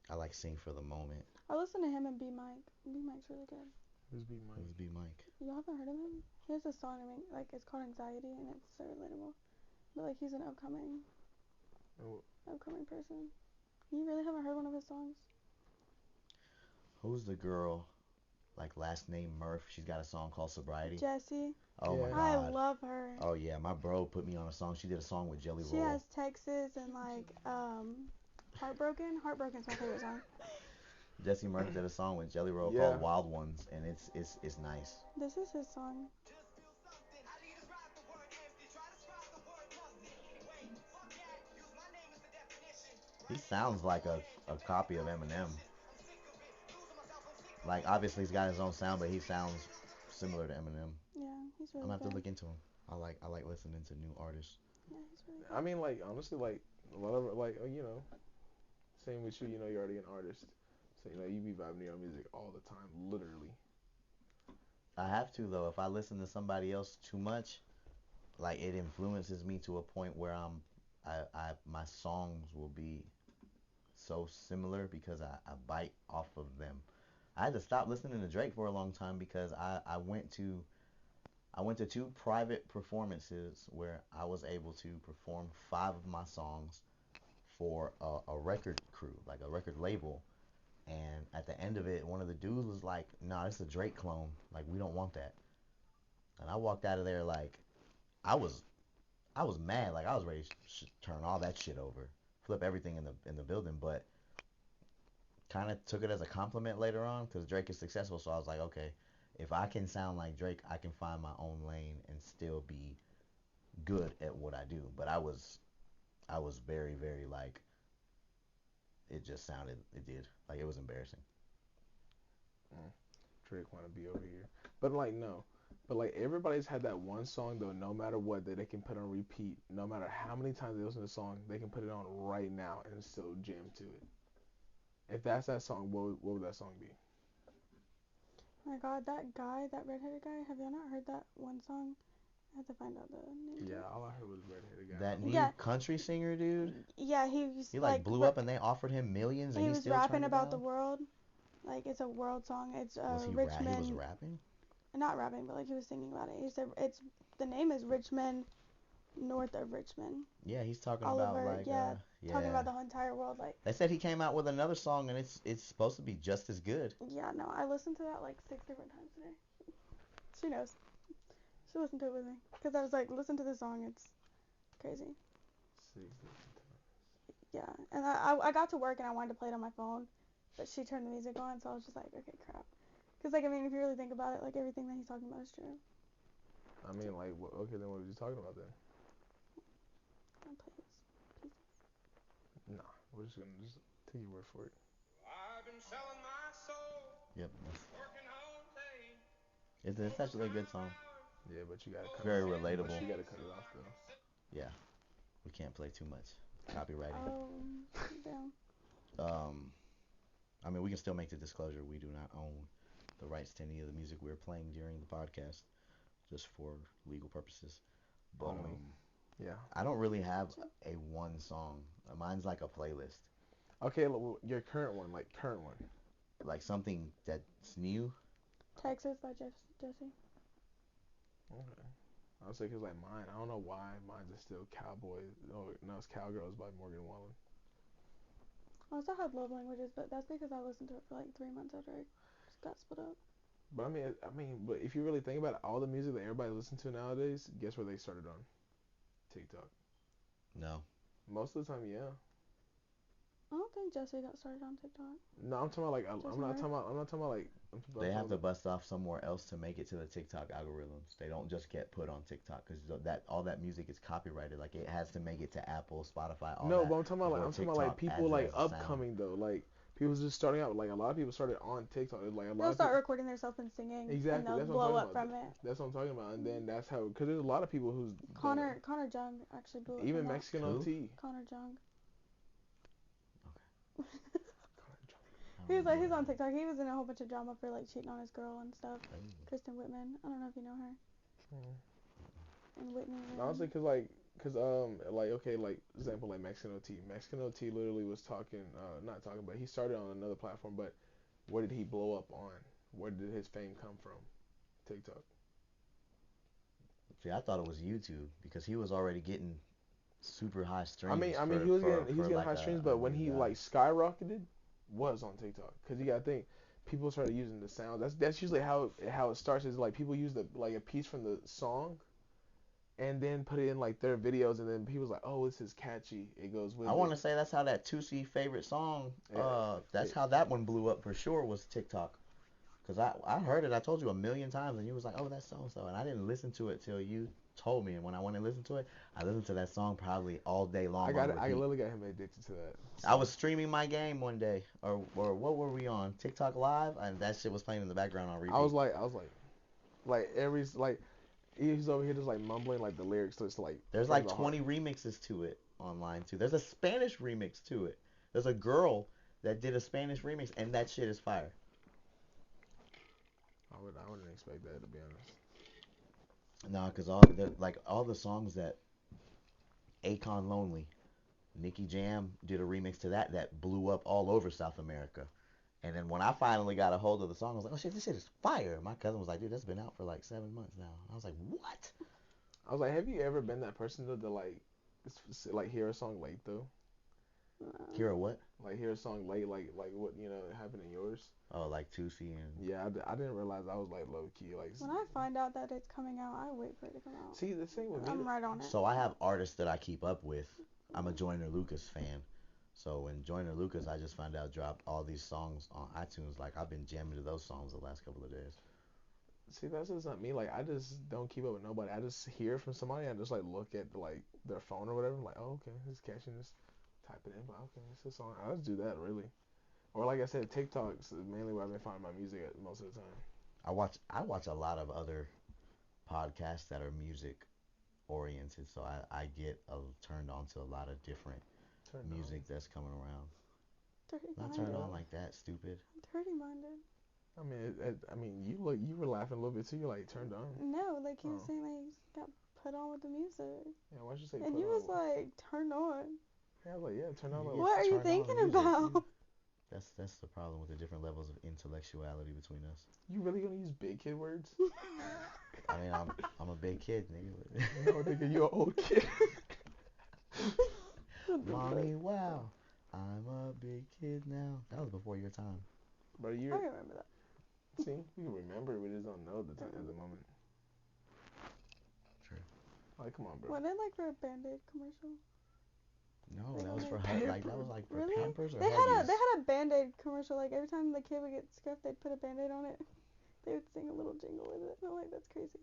I like Sing for the Moment. I listen to him and B Mike. B Mike's really good. Who's B Mike? Who's B Mike? You haven't heard of him? He has a song, like it's called Anxiety, and it's so relatable. But like he's an upcoming person. You really haven't heard one of his songs? Who's the girl? Like last name Murph. She's got a song called Sobriety. Jessie. Oh my God. I love her. Oh yeah, my bro put me on a song. She did a song with Jelly Roll. She has Texas and like Heartbroken. Heartbroken's my favorite song. Jesse Murphy did a song with Jelly Roll called Wild Ones, and it's nice. This is his song. He sounds like a copy of Eminem. Like obviously he's got his own sound, but he sounds similar to Eminem. Yeah, he's really I'm gonna have good. to look into him. I like listening to new artists. Yeah, he's really good. I mean, like honestly, like a lot of like same with you. You're already an artist, so you be vibing to your music all the time, literally. I have to though. If I listen to somebody else too much, like it influences me to a point where my songs will be so similar because I bite off of them. I had to stop listening to Drake for a long time because I went to 2 private performances where I was able to perform 5 of my songs for a record crew, like a record label. And at the end of it, one of the dudes was like, "Nah, this is a Drake clone. Like, we don't want that." And I walked out of there like, I was mad. Like, I was ready to turn all that shit over, flip everything in the building. But kind of took it as a compliment later on because Drake is successful. So I was like, okay, if I can sound like Drake, I can find my own lane and still be good at what I do. But I was very, very like, it just sounded, it did. Like, it was embarrassing. Drake wanna be over here. But like no. But like everybody's had that one song though, no matter what, that they can put on repeat. No matter how many times they listen to the song, they can put it on right now and still jam to it. If that's that song, what would that song be? Oh my God, that guy, that redheaded guy. Have y'all not heard that one song? I have to find out the name. Yeah, all I heard was redheaded guy. That new Yeah. country singer dude. Yeah, he was He like blew up and they offered him millions and he he was still rapping turned it about the down. world. Like it's a world song. It's Was he Richmond. he was rapping? Not rapping, but like he was singing about it. He said it's the name is Richmond, north of Richmond. Yeah, he's talking All about over, like yeah, yeah. talking about the whole entire world. Like They said he came out with another song and it's supposed to be just as good. yeah, no, I listened to that like 6 different times today. She knows. She listened to it with me because I was like, listen to this song. It's crazy. Yeah, and I got to work and I wanted to play it on my phone, but she turned the music on, so I was just like, okay, crap. Because like I mean, if you really think about it, like everything that he's talking about is true. I mean, like, okay, then what was you talking about then? I'll play this piece. Nah, we're just gonna just take your word for it. I've been selling my soul. Yep. Working all day. It's actually a good song. Yeah, but you gotta cut Very it off. relatable. But you gotta cut it off though. Yeah. We can't play too much. Copywriting. Oh, damn. I mean, we can still make the disclosure. We do not own the rights to any of the music we're playing during the podcast, just for legal purposes. But Only. Yeah. I don't really have a one song. Mine's like a playlist. Okay, your current one, like current one. Like something that's new. Texas by Jesse. Okay. I would say because like mine, I don't know why mine's is still Cowboys. Oh no, it's Cowgirls by Morgan Wallen. I also have love languages, but that's because I listened to it for like 3 months after I got split up. But but if you really think about it, all the music that everybody listens to nowadays, guess where they started on? TikTok. No. Most of the time, yeah. I don't think Jesse got started on TikTok. No, I'm talking about like I'm not talking about like They have to bust off somewhere else to make it to the TikTok algorithms. They don't just get put on TikTok because all that music is copyrighted. Like it has to make it to Apple, Spotify, all No, that. but I'm talking about like people adds it like as a sound. upcoming though, like people just starting out. Like a lot of people started on TikTok. Like a lot They'll of start people, recording themselves and singing, exactly. and they'll That's what I'm blow talking up about. from it. That's what I'm talking about. And then that's how, because there's a lot of people who's Connor Jung actually blew up even from Mexican Who? OT. Connor Jung. Okay. He's on TikTok. He was in a whole bunch of drama for like cheating on his girl and stuff. Kristen Whitman. I don't know if you know her. And Whitney. Honestly, like okay, like example like Mexican OT. Mexican OT literally was talking, not talking, but he started on another platform. But where did he blow up on? Where did his fame come from? TikTok. See, I thought it was YouTube because he was already getting super high streams. I mean, he was getting high streams, but when he like skyrocketed, was on TikTok. Cause you gotta think, people started using the sound. That's usually how it starts. Is like people use like a piece from the song, and then put it in like their videos, and then people's like, oh, this is catchy. It goes with. I want to say that's how that 2C favorite song. That's how that one blew up for sure was TikTok. Cause I heard it. I told you a million times, and you was like, oh, that's so and so, and I didn't listen to it till you told me. And when I went and listened to it, I listened to that song probably all day long. I literally got him addicted to that. I was streaming my game one day, or what were we on? TikTok Live, and that shit was playing in the background on repeat. I was like every like he's over here just like mumbling like the lyrics to it's like. There's like 20 remixes to it online too. There's a Spanish remix to it. There's a girl that did a Spanish remix, and that shit is fire. I wouldn't expect that, to be honest. Nah, cause all the songs that Akon Lonely, Nicky Jam did a remix to that blew up all over South America. And then when I finally got a hold of the song, I was like, oh shit, this shit is fire. My cousin was like, dude, that's been out for like 7 months now. I was like, what? I was like, have you ever been that person though to like hear a song late though? Hear a what? Like hear a song late, like what happened in yours? Oh, like 2C and. Yeah, I didn't realize I was like low key like. When I find out that it's coming out, I wait for it to come out. See, the thing with me. I'm right on it. So I have artists that I keep up with. I'm a Joyner Lucas fan. So when Joyner Lucas, I just found out, dropped all these songs on iTunes. Like I've been jamming to those songs the last couple of days. See, that's just not me. Like I just don't keep up with nobody. I just hear from somebody. I just like look at like their phone or whatever. I'm like, oh okay, it's catching this. Type it in, but okay, it's a song. I just do that really. Or like I said, TikToks is mainly where I've been finding my music at most of the time. I watch a lot of other podcasts that are music oriented, so I get turned on to a lot of different Turned music on. that's coming around. Dirty Not minded. turned on like that, stupid. Dirty minded. I mean, you were laughing a little bit too. You're like turned on. No, like he was Oh. saying, like he just got put on with the music, Yeah, why'd you say and put you on? was like turned on. Yeah, I was like, yeah, turned on. Like, Yeah. What are you Turned on thinking music. about? That's the problem with the different levels of intellectuality between us. You really gonna use big kid words? I mean, I'm a big kid, nigga. No, nigga, you an old kid. Mommy, wow, I'm a big kid now. That was before your time. But I you're remember that. see, we can remember, we just don't know the time at the moment. True. Like, come on, bro. Wasn't it like for a Band-Aid commercial? No, They that were was for like like that was like for Really? Pampers or They had Huggies. a Band-Aid commercial. Like every time the kid would get scuffed, they'd put a Band-Aid on it. They would sing a little jingle with it. I'm like, that's crazy.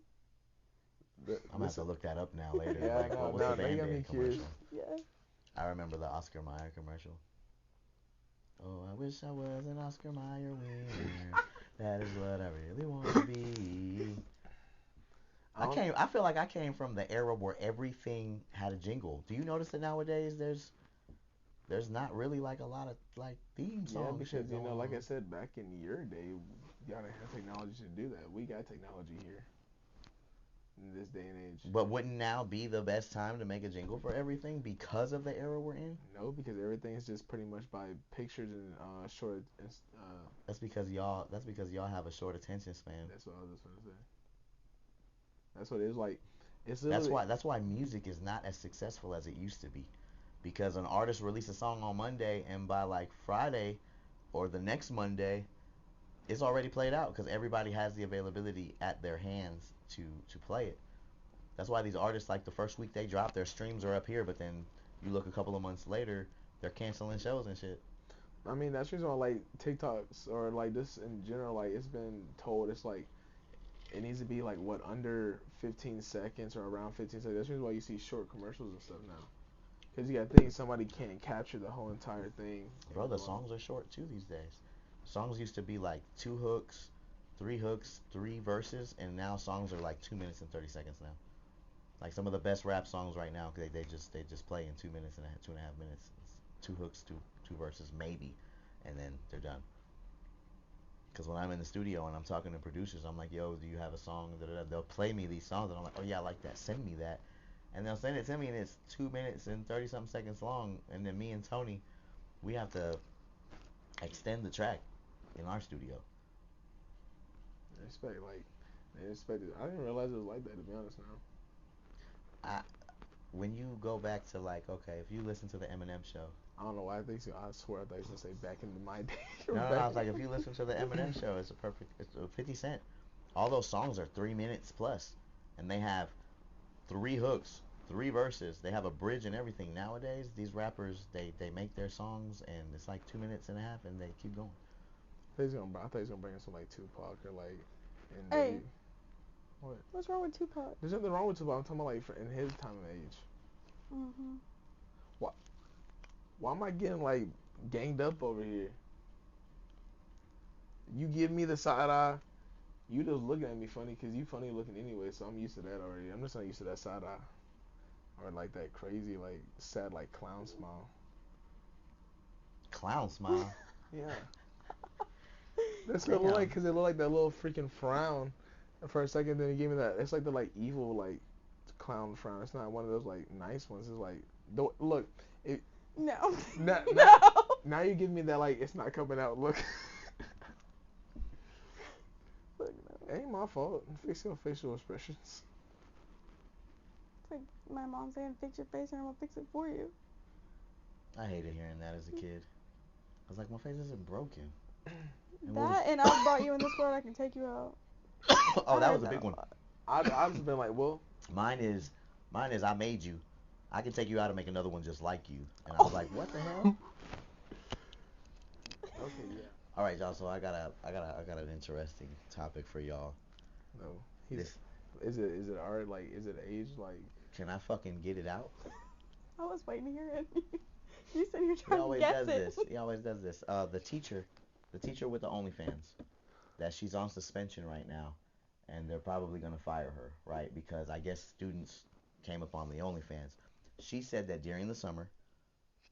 I'm gonna have to look that up now later. Yeah, Like, I know. what was Now the you got me Band-Aid curious. commercial? Yeah. I remember the Oscar Mayer commercial. Oh, I wish I was an Oscar Mayer winner. That is what I really want to be. I feel like I came from the era where everything had a jingle. Do you notice that nowadays there's not really like a lot of like theme songs? Yeah, because shit going like I on? said, back in your day, y'all didn't have technology to do that. We got technology here in this day and age. But wouldn't now be the best time to make a jingle for everything because of the era we're in? No, because everything is just pretty much by pictures and short. That's because y'all have a short attention span. That's what I was just gonna say. That's what it is like. It's That's why music is not as successful as it used to be. Because an artist releases a song on Monday and by like Friday or the next Monday, it's already played out because everybody has the availability at their hands to play it. That's why these artists, like the first week they drop, their streams are up here, but then you look a couple of months later, they're canceling shows and shit. I mean, that's the reason why like TikToks or like this in general, like it's been told it's like it needs to be like what under 15 seconds or around 15 seconds. That's the reason why you see short commercials and stuff now. Because you got to think somebody can't capture the whole entire thing. Bro, the songs are short too these days. Songs used to be like 2 hooks, 3 hooks, 3 verses, and now songs are like 2 minutes and 30 seconds now. Like some of the best rap songs right now, they just play in 2 minutes and 2.5 minutes. It's 2 hooks, two verses maybe, and then they're done. Because when I'm in the studio and I'm talking to producers, I'm like, yo, do you have a song? They'll play me these songs, and I'm like, oh yeah, I like that. Send me that. And they'll send it to me, and it's 2 minutes and 30 something seconds long. And then me and Tony, we have to extend the track in our studio. They expect it. I didn't realize it was like that, to be honest now. When you go back to like, okay, if you listen to the Eminem show. I don't know why I think so. I swear I thought you was going to say back in my day. No, I was like, if you listen to the Eminem show, it's a 50 Cent. All those songs are 3 minutes plus. And they have 3 hooks, 3 verses. They have a bridge and everything. Nowadays, these rappers, they make their songs and it's like 2.5 minutes and they keep going. I thought he was going to bring in some like Tupac or like. Hey. What? What's wrong with Tupac? There's nothing wrong with Tupac. I'm talking about like in his time of age. Mhm. Why am I getting like ganged up over here? You give me the side eye. You just looking at me funny because you funny looking anyway, so I'm used to that already. I'm just not used to that side eye. Or like that crazy, like sad, like clown smile. Clown smile? Yeah. That's what it look like because it looked like that little freaking frown for a second. Then he gave me that. It's like the like evil like clown frown. It's not one of those like nice ones. It's like look. No. No. Now you give me that like it's not coming out look. Look, no. Ain't my fault. Fix your facial expressions. It's like my mom saying, "Fix your face, and I'm gonna fix it for you." I hated hearing that as a kid. I was like, my face isn't broken. And I brought you in this world. I can take you out. Oh, that was a big one. I've just been like, well. Mine is I made you. I can take you out and make another one just like you. And I was like, what the hell? Okay, yeah. All right, y'all. So I got an interesting topic for y'all. No, is it art? Like, is it age? Like, can I fucking get it out? I was waiting to hear it. You said you're He trying to always guess does it. this. He always does this. The teacher with the OnlyFans, that she's on suspension right now, and they're probably gonna fire her, right? Because I guess students came upon the OnlyFans. She said that during the summer,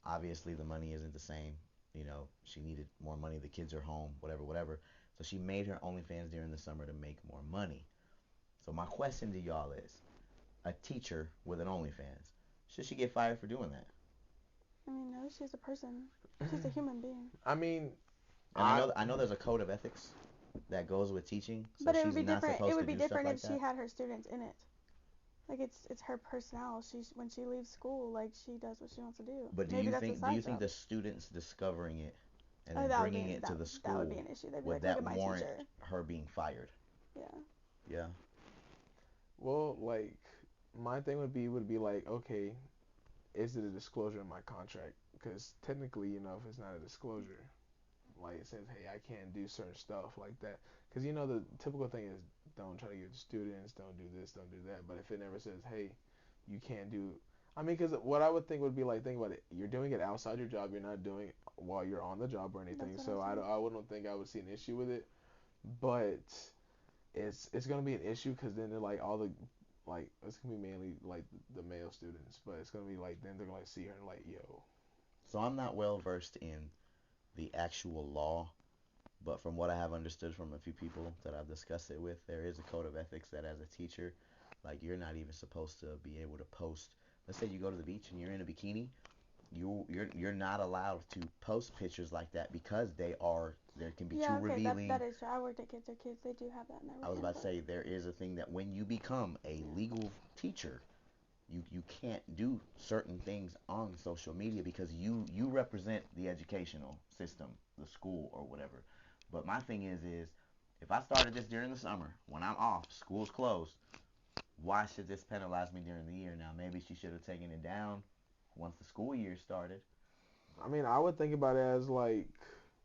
obviously the money isn't the same. You know, she needed more money. The kids are home, whatever, whatever. So she made her OnlyFans during the summer to make more money. So my question to y'all is, a teacher with an OnlyFans, should she get fired for doing that? I mean, no, she's a person. She's a human being. I mean, And I know there's a code of ethics that goes with teaching, so But it she's would be not different. supposed It would to be do stuff different like if she that. had her students in it. Like it's her personnel. When she leaves school, like she does what she wants to do. But do Maybe you that's a think side job. the students discovering it and Oh, then that would bringing be it to the that school, would be an issue. They'd be would like, look that at my warrant teacher. her being fired? Yeah. Yeah. well, like my thing would be like, okay, is it a disclosure in my contract? Because technically, you know, if it's not a disclosure, like it says, hey, I can't do certain stuff like that. Because you know the typical thing is don't try to give it to students, don't do this, don't do that. But if it never says, hey, you can't do, I mean, because what I would think would be like, think about it, you're doing it outside your job, you're not doing it while you're on the job or anything. That's So what I I wouldn't think I would see an issue with it. But it's gonna be an issue because then they're like all the like it's gonna be mainly like the male students, but it's gonna be like then they're gonna like see her and like yo. So I'm not well versed in the actual law, but from what I have understood from a few people that I've discussed it with, there is a code of ethics that as a teacher, like you're not even supposed to be able to post. Let's say you go to the beach and you're in a bikini, you're not allowed to post pictures like that because there can be too Yeah. Okay. revealing. That is true. I worked at Kids Are Kids. They do have that in their. I was about to handbook. say there is a thing that when you become a legal teacher, you can't do certain things on social media because you represent the educational system, the school or whatever. But my thing is if I started this during the summer when I'm off, school's closed, why should this penalize me during the year? Now maybe she should have taken it down once the school year started. I mean, I would think about it as like,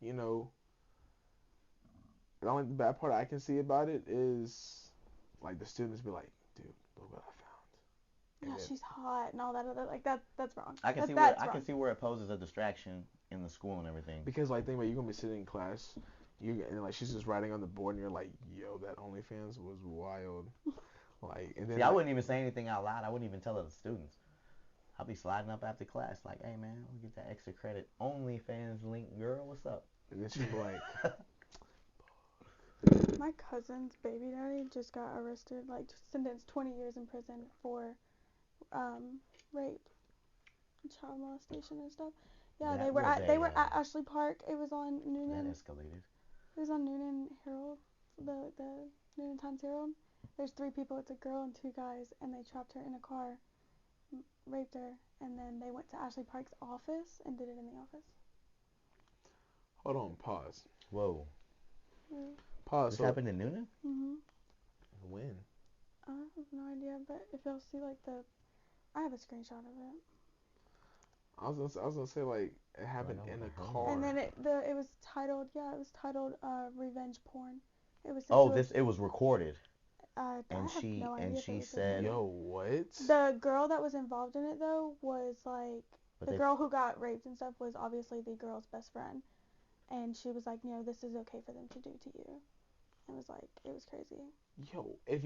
you know, the only bad part I can see about it is like the students be like, dude, look what I found. Yeah, And then, she's hot and all that other like that's wrong. I can see where That's I wrong. can see where it poses a distraction in the school and everything. because like think about it, you're gonna be sitting in class, and like she's just writing on the board, and you're like, yo, that OnlyFans was wild. Like, and then See, I like, wouldn't even say anything out loud. I wouldn't even tell the students. I'll be sliding up after class like, hey man, we get that extra credit. OnlyFans link, girl, what's up? and then she'd be like, My cousin's baby daddy just got arrested, like sentenced 20 years in prison for rape, child molestation and stuff. Yeah, That they were was at they a, were at Ashley Park. It was on that Noonan. escalated. It was on Noonan Herald, the Noonan Times Herald. There's 3 people. It's a girl and 2 guys, and they trapped her in a car, raped her, and then they went to Ashley Park's office and did it in the office. hold on, pause, Whoa. Mm. pause. This So happened in Noonan? Mhm. when? I have no idea, but if you'll see like I have a screenshot of it. I was gonna say like it happened know in what a the hell car. And then it was titled revenge porn. It was sent Oh, to it was recorded. I And have she no idea and if it she was said, Yo, what? the girl that was involved in it though was like but the they girl who got raped and stuff was obviously the girl's best friend, and she was like, this is okay for them to do to you. It was like it was crazy. Yo, if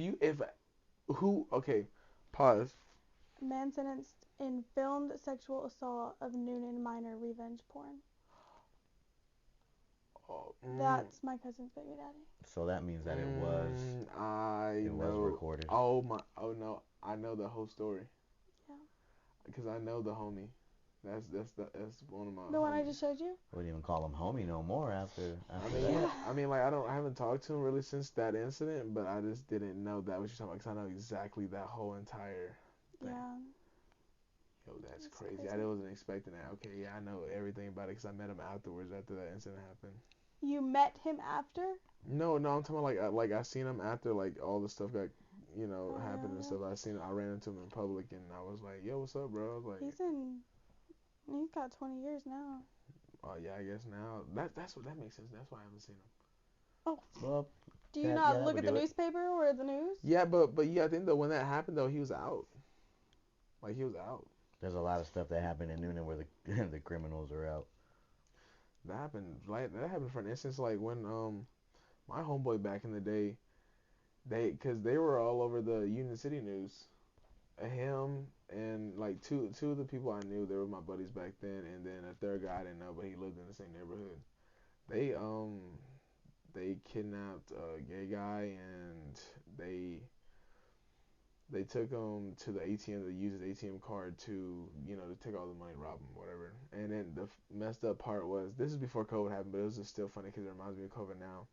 who? Okay, pause. Man sentenced in filmed sexual assault of Noonan minor revenge porn. Oh, That's my cousin's baby daddy. so that means that it was recorded. Oh my. Oh no. I know the whole story. Yeah. Because I know the homie. That's one of my. The one I homies. just showed you? I wouldn't even call him homie no more after I mean, that. yeah. I mean, like I haven't talked to him really since that incident, but I just didn't know that what you're talking about because I know exactly that whole entire thing. Yeah. Yo, that's It's crazy. crazy. I wasn't expecting that. Okay, yeah, I know everything about it because I met him afterwards after that incident happened. You met him after? No, I'm talking about like I seen him after like all the stuff got Oh, happened yeah, and yeah. stuff. I ran into him in public and I was like, yo, what's up, bro? I was like, He's got 20 years now. oh yeah, I guess now that's what that makes sense. That's why I haven't seen him. Oh. Well, Do you yeah, not that look would at the do it. newspaper or the news? Yeah, but yeah, I think that when that happened though, he was out. Like he was out. There's a lot of stuff that happened in Noonan where the the criminals are out. That happened for an instance like when my homeboy back in the day, cause they were all over the Union City news. Him and like two of the people I knew, they were my buddies back then, and then a third guy I didn't know, but he lived in the same neighborhood. They they kidnapped a gay guy, and they took him to the ATM to use his ATM card to, to take all the money, rob him, whatever. And then the messed up part was, this is before COVID happened, but it was just still funny because it reminds me of COVID now.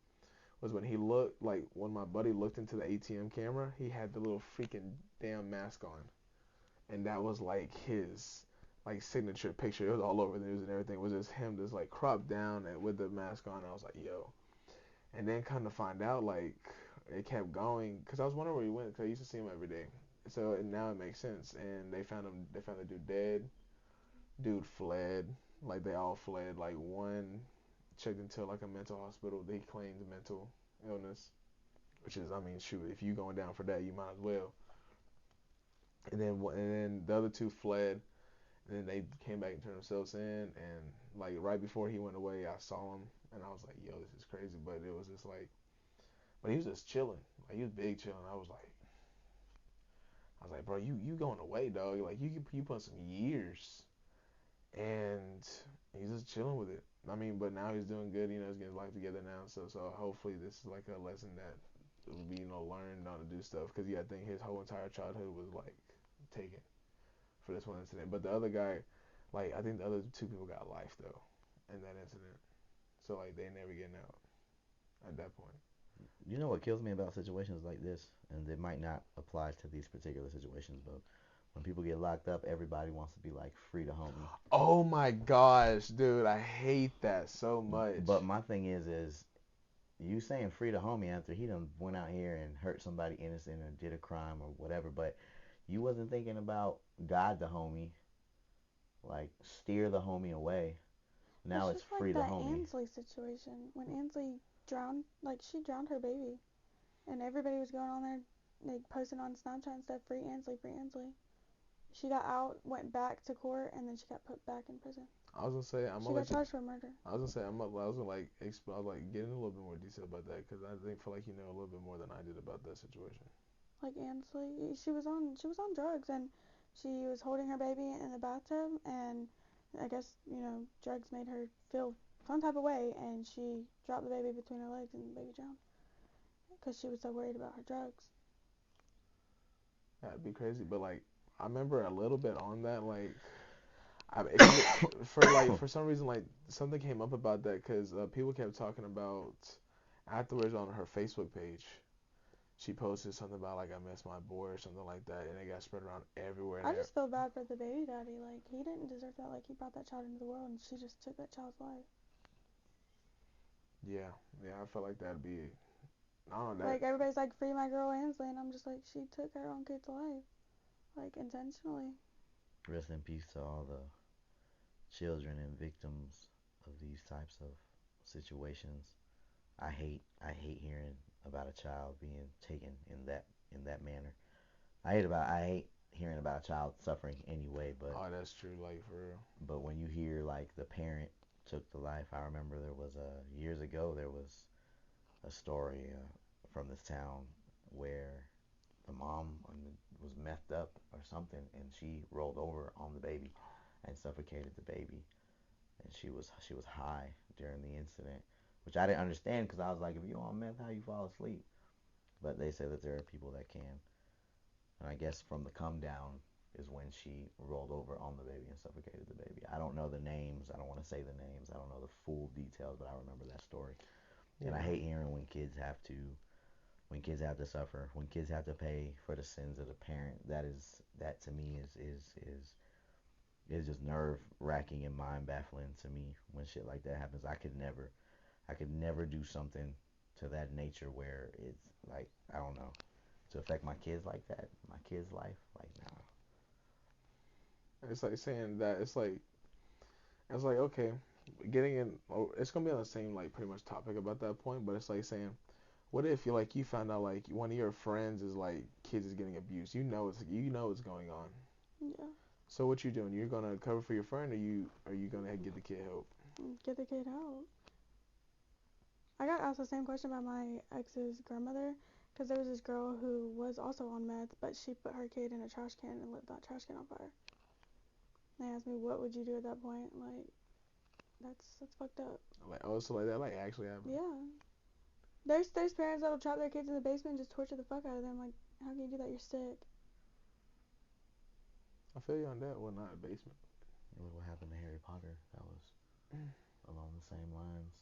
Was when he looked, like when my buddy looked into the ATM camera, he had the little freaking damn mask on, and that was like his like signature picture. It was all over the news and everything. It was just him, just like cropped down and with the mask on. I was like, yo. And then kind of find out, like, it kept going, because I was wondering where he went, because I used to see him every day. So and now it makes sense. And they found him. They found the dude dead. Dude fled. Like they all fled. Like one checked into like a mental hospital. They claimed mental illness, which is, I mean, shoot, if you going down for that, you might as well. And then the other two fled. And then they came back and turned themselves in. And like right before he went away, I saw him, and I was like, yo, this is crazy. But it was just like, but he was just chilling. Like he was big chilling. I was like, bro, you going away, dog? Like you put some years, and he's just chilling with it. I mean, but now he's doing good. He's getting his life together now. So hopefully this is like a lesson that will be learned how to do stuff. Because I think his whole entire childhood was like taken for this one incident. But the other guy, like I think the other two people got life though in that incident. So like they never getting out at that point. You know what kills me about situations like this, and it might not apply to these particular situations, but when people get locked up, everybody wants to be like free to homie. Oh my gosh, dude, I hate that so much. But my thing is you saying free to homie after he done went out here and hurt somebody innocent or did a crime or whatever, but you wasn't thinking about guide the homie, like steer the homie away. Now it's just free like the that homie. Ansley situation when Ansley drowned, like she drowned her baby, and everybody was going on there, like posting on Snapchat and stuff, free Ansley, free Ansley. She got out, went back to court, and then she got put back in prison. I was gonna say She got charged for murder. I was gonna say I was gonna like I was like getting a little bit more detail about that because I think feel like you know a little bit more than I did about that situation. Like Ansley, she was on drugs, and she was holding her baby in the bathtub, and I guess drugs made her feel some type of way, and she dropped the baby between her legs, and the baby drowned because she was so worried about her drugs. That'd be crazy, but like I remember a little bit on that, like for some reason like something came up about that because people kept talking about afterwards on her Facebook page. She posted something about like I missed my boy or something like that, and it got spread around everywhere. I just feel bad for the baby daddy. Like he didn't deserve that. Like he brought that child into the world, and she just took that child's life. Yeah, I felt like that'd be. I don't know that. Like everybody's like free my girl Ansley, and I'm just like she took her own kid's life, like intentionally. Rest in peace to all the children and victims of these types of situations. I hate hearing about a child being taken in that manner. I hate hearing about a child suffering anyway, but Oh, that's true, like for real. but when you hear like the parent took the life, I remember there was years ago there was a story from this town where the mom was messed up or something, and she rolled over on the baby and suffocated the baby, and she was high during the incident, which I didn't understand because I was like, if you on meth, how you fall asleep? But they say that there are people that can, and I guess from the come down is when she rolled over on the baby and suffocated the baby. I don't know the names. I don't want to say the names. I don't know the full details, but I remember that story. Yeah. And I hate hearing when kids have to suffer, when kids have to pay for the sins of the parent. That to me is just nerve wracking and mind baffling to me when shit like that happens. I could never do something to that nature where it's like, I don't know, to affect my kids like that, my kids' life, like nah. It's like saying that it's like okay, getting in. It's gonna be on the same like pretty much topic about that point, but it's like saying, what if you found out like one of your friends is like kids is getting abused? You know it's going on. Yeah. So what you doing? You're gonna cover for your friend, or are you gonna get the kid help? Get the kid out. I got asked the same question by my ex's grandmother because there was this girl who was also on meth, but she put her kid in a trash can and lit that trash can on fire. They asked me, what would you do at that point? Like, that's fucked up. Like, oh, so like that like actually happened. Yeah. There's parents that'll trap their kids in the basement and just torture the fuck out of them. Like, how can you do that? You're sick. I feel you on that. Well, not a basement. Look what happened to Harry Potter. That was along the same lines.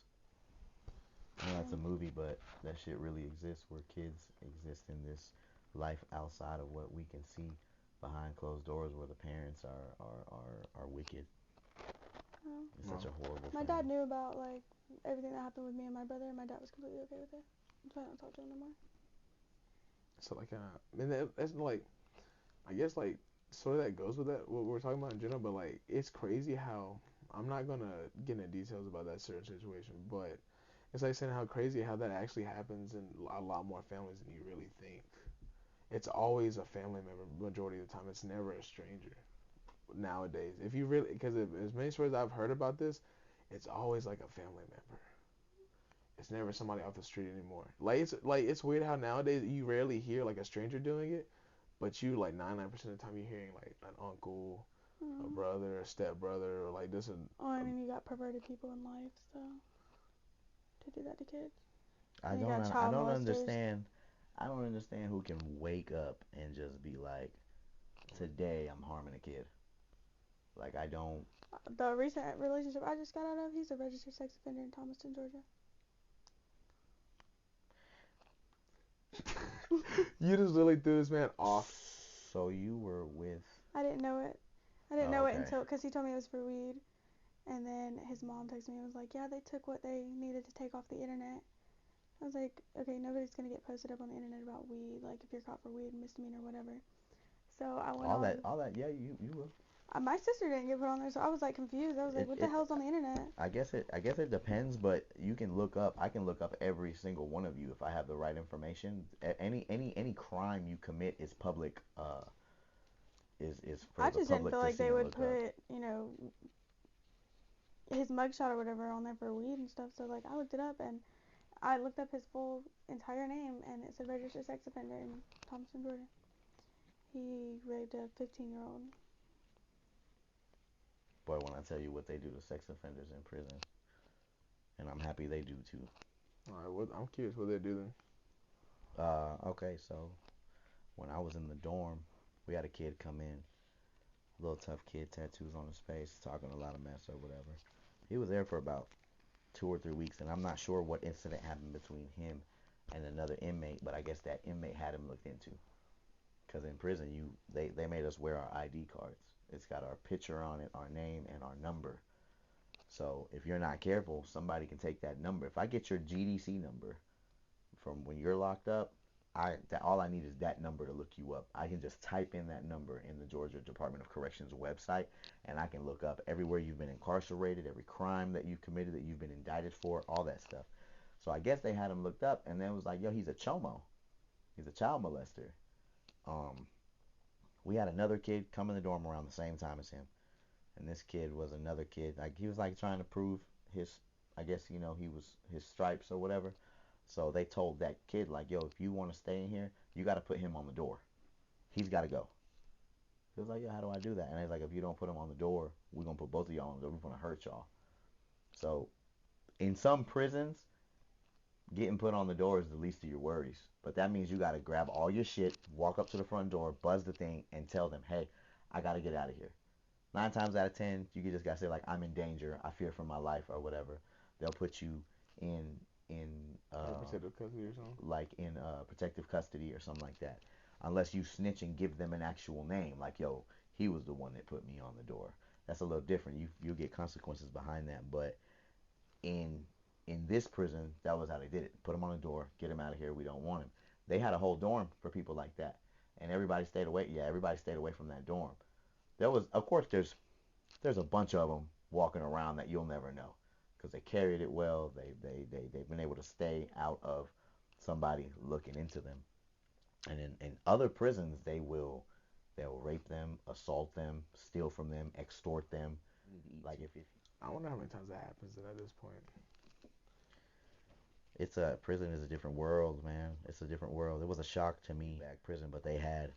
I know that's a movie, but that shit really exists, where kids exist in this life outside of what we can see behind closed doors, where the parents are wicked. It's such a horrible My thing. dad knew about, like, everything that happened with me and my brother, and my dad was completely okay with it. That's why I don't talk to him no more. So like, I mean, that's like, I guess like, sort of that goes with that what we're talking about in general. But like, it's crazy how I'm not gonna get into details about that certain situation, but it's like saying how crazy how that actually happens in a lot more families than you really think. It's always a family member majority of the time. It's never a stranger nowadays. If you really, because as many stories I've heard about this, it's always like a family member. It's never somebody off the street anymore. It's weird how nowadays you rarely hear like a stranger doing it, but you like 99% of the time you're hearing like an uncle, a brother, a stepbrother, or like this. Oh, I mean, you got perverted people in life, so to do that to kids. I You don't got child molesters. understand. I don't understand who can wake up and just be like, today I'm harming a kid. Like, I don't. The recent relationship I just got out of, he's a registered sex offender in Thomaston, Georgia. You just literally threw this man off. So you were with. I didn't know it. I didn't know it okay. until, because he told me it was for weed. And then his mom texted me and was like, yeah, they took what they needed to take off the internet. I was like, okay, nobody's going to get posted up on the internet about weed, like if you're caught for weed, misdemeanor, whatever. So I went All on. that, yeah, you will. My sister didn't get put on there, so I was like confused. I was like, what the hell's on the internet? I guess it depends, but you can look up. I can look up every single one of you if I have the right information. Any crime you commit is public. Is for I the just didn't public feel to like see they and would look put, up. his mugshot or whatever on there for weed and stuff. So like I looked it up and I looked up his full entire name and it said registered sex offender in Thomaston, Georgia. He raped a 15-year-old. Boy, when I tell you what they do to sex offenders in prison, and I'm happy they do too. All right, I'm curious what they do then. Okay, so when I was in the dorm, we had a kid come in, little tough kid, tattoos on his face, talking a lot of mess or whatever. He was there for about 2 or 3 weeks, and I'm not sure what incident happened between him and another inmate, but I guess that inmate had him looked into. Because in prison, they made us wear our ID cards. It's got our picture on it, our name, and our number. So if you're not careful, somebody can take that number. If I get your GDC number from when you're locked up, all I need is that number to look you up. I can just type in that number in the Georgia Department of Corrections website, and I can look up everywhere you've been incarcerated, every crime that you've committed, that you've been indicted for, all that stuff. So I guess they had him looked up, and then it was like, yo, he's a chomo. He's a child molester. We had another kid come in the dorm around the same time as him, and this kid was another kid. Like, he was like trying to prove his, I guess, he was his stripes or whatever. So they told that kid, like, yo, if you want to stay in here, you got to put him on the door. He's got to go. He was like, yo, how do I do that? And he's like, if you don't put him on the door, we're going to put both of y'all on the door. We're going to hurt y'all. So in some prisons, getting put on the door is the least of your worries. But that means you got to grab all your shit, walk up to the front door, buzz the thing, and tell them, hey, I got to get out of here. 9 times out of 10, you just got to say, like, I'm in danger. I fear for my life or whatever. They'll put you in Protective custody or something. like in protective custody or something like that. Unless you snitch and give them an actual name. Like, yo, he was the one that put me on the door. That's a little different. You'll get consequences behind that. But in this prison, that was how they did it. Put him on the door, get him out of here. We don't want him. They had a whole dorm for people like that, and everybody stayed away. Yeah, everybody stayed away from that dorm. There was, of course, there's a bunch of them walking around that you'll never know, because they carried it well. They've been able to stay out of somebody looking into them. And in other prisons, they will They'll rape them, assault them, steal from them, extort them. Like if I wonder how many times that happens at this point. it's a prison is a different world, man. It's a different world. It was a shock to me back prison, but they had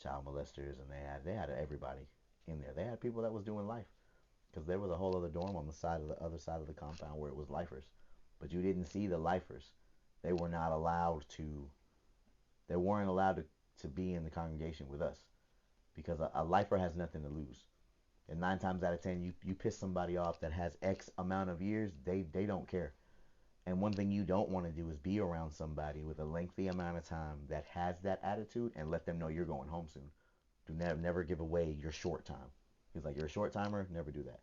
child molesters and they had everybody in there. They had people that was doing life because there was a whole other dorm on the side of the other side of the compound where it was lifers, but you didn't see the lifers. They were not allowed to. They weren't allowed to be in the congregation with us because a lifer has nothing to lose. And 9 times out of 10, you piss somebody off that has X amount of years, they don't care. And one thing you don't want to do is be around somebody with a lengthy amount of time that has that attitude and let them know you're going home soon. Do never give away your short time. He's like, you're a short timer, never do that.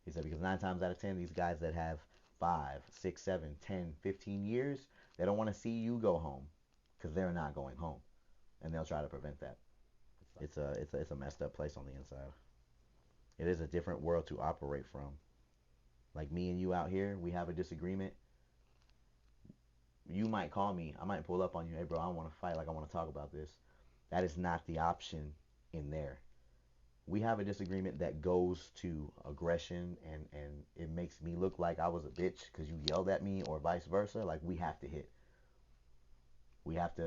He said, because 9 times out of 10, these guys that have 5, 6, 7, 10, 15 years, they don't want to see you go home because they're not going home. And they'll try to prevent that. It's a messed up place on the inside. It is a different world to operate from. Like me and you out here, we have a disagreement. You might call me. I might pull up on you. Hey, bro, I want to fight. Like, I want to talk about this. That is not the option in there. We have a disagreement that goes to aggression and it makes me look like I was a bitch because you yelled at me or vice versa. Like, we have to hit. We have to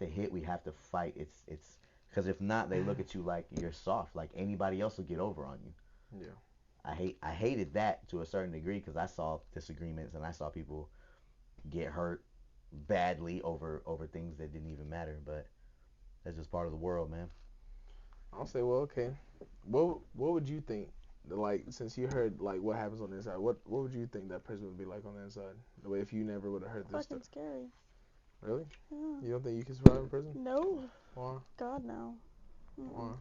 hit. We have to fight. It's because if not, they look at you like you're soft. Like anybody else will get over on you. Yeah. I hated that to a certain degree because I saw disagreements and I saw people get hurt badly over things that didn't even matter. But that's just part of the world, man. I'll say, well, okay. What would you think? Like, since you heard like what happens on the inside, what would you think that prison would be like on the inside? The way if you never would have heard this Fucking stuff. scary. Really? Yeah. You don't think you can survive in prison? No. Why? God, no. Why?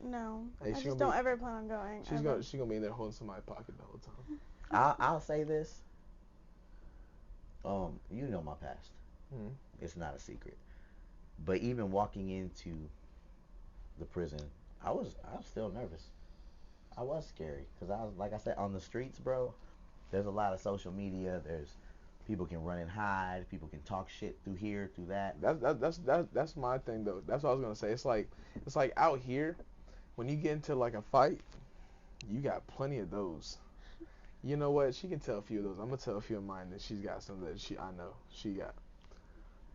No. Hey, I just don't ever plan on going. She's gonna be in there holding somebody's pocket the whole time. I'll say this. You know my past. Mm-hmm. It's not a secret. But even walking into the prison, I was still nervous. I was scary because I was, like I said, on the streets, bro. There's a lot of social media. There's people can run and hide. People can talk shit through here, through that. That's my thing though. That's what I was gonna say. It's like out here, when you get into like a fight, you got plenty of those. You know what? She can tell a few of those. I'm gonna tell a few of mine that she's got some that I know she got.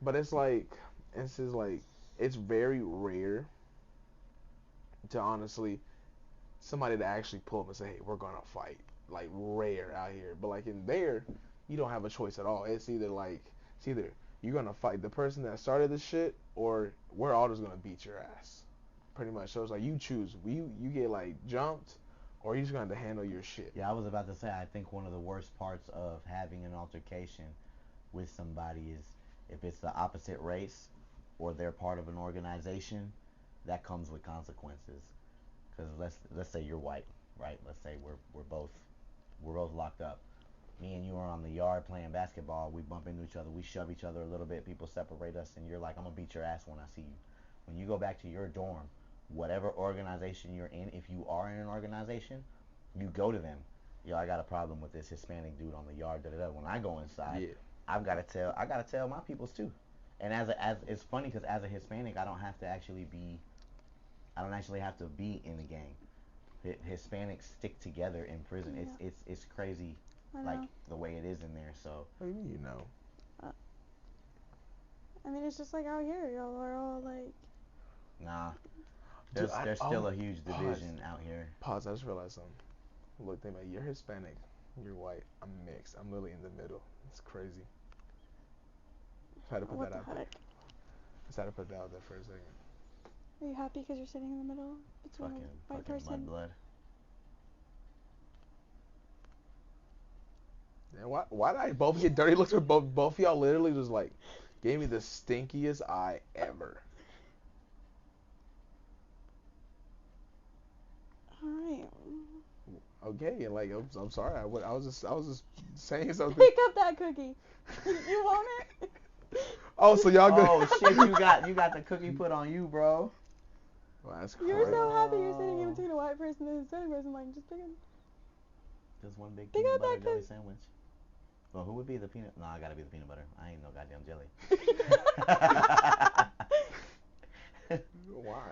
But it's just like it's very rare to honestly somebody to actually pull up and say, hey, we're gonna fight. Like rare out here. But like in there, you don't have a choice at all. It's either you're gonna fight the person that started the shit or we're all just gonna beat your ass. Pretty much. So it's like you choose. You get like jumped or you just gonna have to handle your shit. Yeah, I was about to say, I think one of the worst parts of having an altercation with somebody is if it's the opposite race or they're part of an organization, that comes with consequences. Because let's say you're white, right? Let's say we're both locked up. Me and you are on the yard playing basketball. We bump into each other. We shove each other a little bit. People separate us, and you're like, I'm gonna beat your ass when I see you. When you go back to your dorm, whatever organization you're in, if you are in an organization, you go to them. Yo, I got a problem with this Hispanic dude on the yard. Da, da, da. When I go inside, Yeah. I gotta tell my peoples too. And as it's funny because as a Hispanic, I don't actually have to be in the gang. Hispanics stick together in prison. Yeah. It's crazy, like the way it is in there. So What do you mean you know? I mean, it's just like out here. Y'all are all like. nah, Dude, there's still a huge division out here. Pause. I just realized something. Look, think about it. You're Hispanic. You're white. I'm mixed. I'm literally in the middle. It's crazy. I had to put What that the out there. heck? Just had to put that out there for a second. Are you happy because you're sitting in the middle between a white person? Mud blood. And why did I both get dirty looks? Both of y'all literally just like gave me the stinkiest eye ever. Alright. Okay, and like I'm sorry. I was just saying something. Pick up that cookie. You want it? Oh, so y'all good? Oh shit, you got the cookie put on you, bro. Well, that's crazy. You're so happy you're sitting in between a white person and a Hispanic person. Like, just pick it. Just one big Pick peanut out butter that jelly cookie. sandwich. Well, who would be the peanut? No, I gotta be the peanut butter. I ain't no goddamn jelly. Why?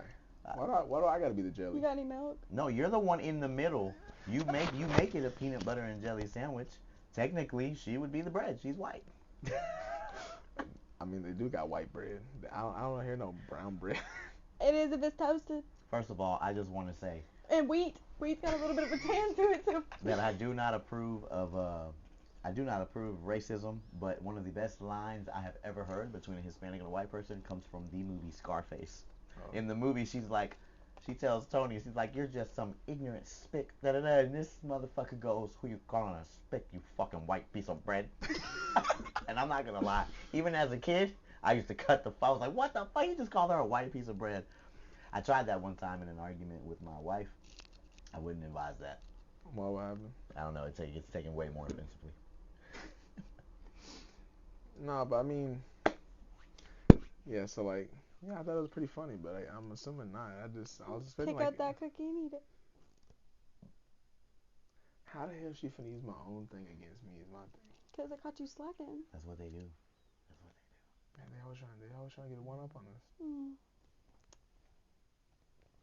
gotta be the jelly. You got any milk? No, you're the one in the middle. You make it a peanut butter and jelly sandwich. Technically, she would be the bread. She's white. I mean, they do got white bread. I don't hear no brown bread. It is if it's toasted. First of all, I just want to say And wheat. Wheat's got a little bit of a tan to it too. that I do not approve of racism, but one of the best lines I have ever heard between a Hispanic and a white person comes from the movie Scarface. Oh. In the movie, she tells Tony, she's like, you're just some ignorant spick, da-da-da, and this motherfucker goes, who you calling a spick, you fucking white piece of bread? And I'm not gonna lie, even as a kid, I used to cut the phone. I was like, what the fuck, you just called her a white piece of bread? I tried that one time in an argument with my wife. I wouldn't advise that. What happened? I don't know, it's taken way more offensively. No, but I mean, yeah. So like, yeah, I thought it was pretty funny, but I'm assuming not. I was expecting Take like, out that cookie and eat it. how the hell is she finna use my own thing against me? Is my thing. Because I caught you slacking. That's what they do. Man, they always trying to get a one up on us. Mm.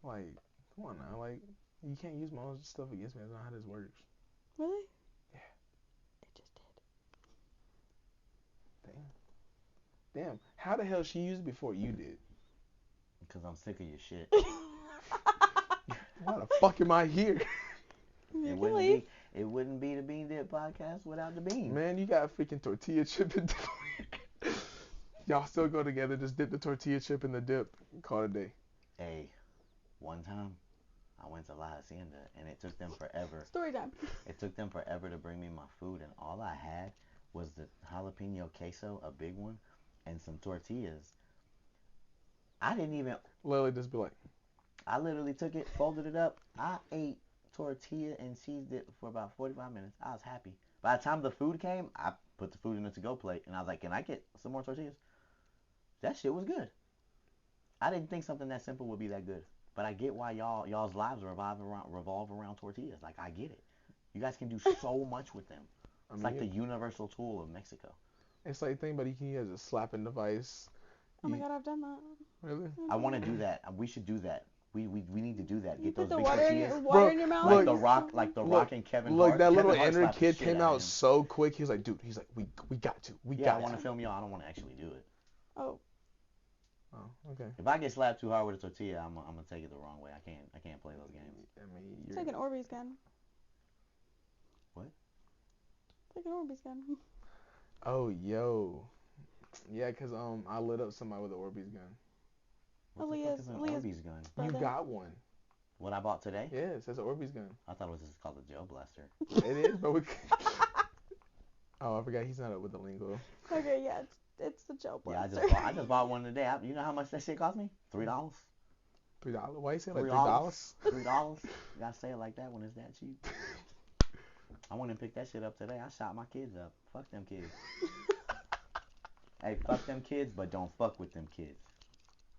Like, come on now, like, you can't use my own stuff against me. That's not how this works. Really? Yeah. It just did. Damn. How the hell she used it before you did? Because I'm sick of your shit. Why the fuck am I here? You It can wouldn't leave. be the Beandip podcast without the bean. Man, you got a freaking tortilla chip and y'all still go together, just dip the tortilla chip in the dip, call it a day. Hey, one time I went to La Hacienda and it took them forever. Story time. It took them forever to bring me my food, and all I had was the jalapeno queso, a big one, and some tortillas. I didn't even. Literally just be like, I literally took it, folded it up. I ate tortilla and cheese dip for about 45 minutes. I was happy. By the time the food came, I put the food in the to-go plate, and I was like, can I get some more tortillas? That shit was good. I didn't think something that simple would be that good. But I get why y'all's lives revolve around tortillas. Like, I get it. You guys can do so much with them. I It's mean, like the universal tool of Mexico. it's like thing, but you can use a slapping device. Oh my god, I've done that. Really? I want to do that. We should do that. We need to do that. You Get put those the big water tortillas. in your mouth. Like Look, the look, Rock and Kevin Look, Hart. that little Kevin Hart Andrew slapped the kid shit came out out of him. so quick. He was like, dude, we got to. Yeah, I want to film y'all. I don't want to actually do it. Oh, Oh, okay. If I get slapped too hard with a tortilla, I'm gonna take it the wrong way. I can't play those games. I mean, it's like an Orbeez gun. What? It's like an Orbeez gun. Oh, yo. Yeah, 'cause I lit up somebody with an Orbeez gun. What the fuck is an Aaliyah's Orbeez gun? You brother. got one. What I bought today? Yeah, it says an Orbeez gun. I thought it was just called a gel blaster. It is, but we. Oh, I forgot he's not up with the lingo. Okay, yeah, it's the gel Yeah, blaster. I just bought one today. You know how much that shit cost me? $3. $3? Why you say like $3? $3? $3. You gotta say it like that when it's that cheap. I went and picked that shit up today. I shot my kids up. Fuck them kids. Hey, fuck them kids, but don't fuck with them kids.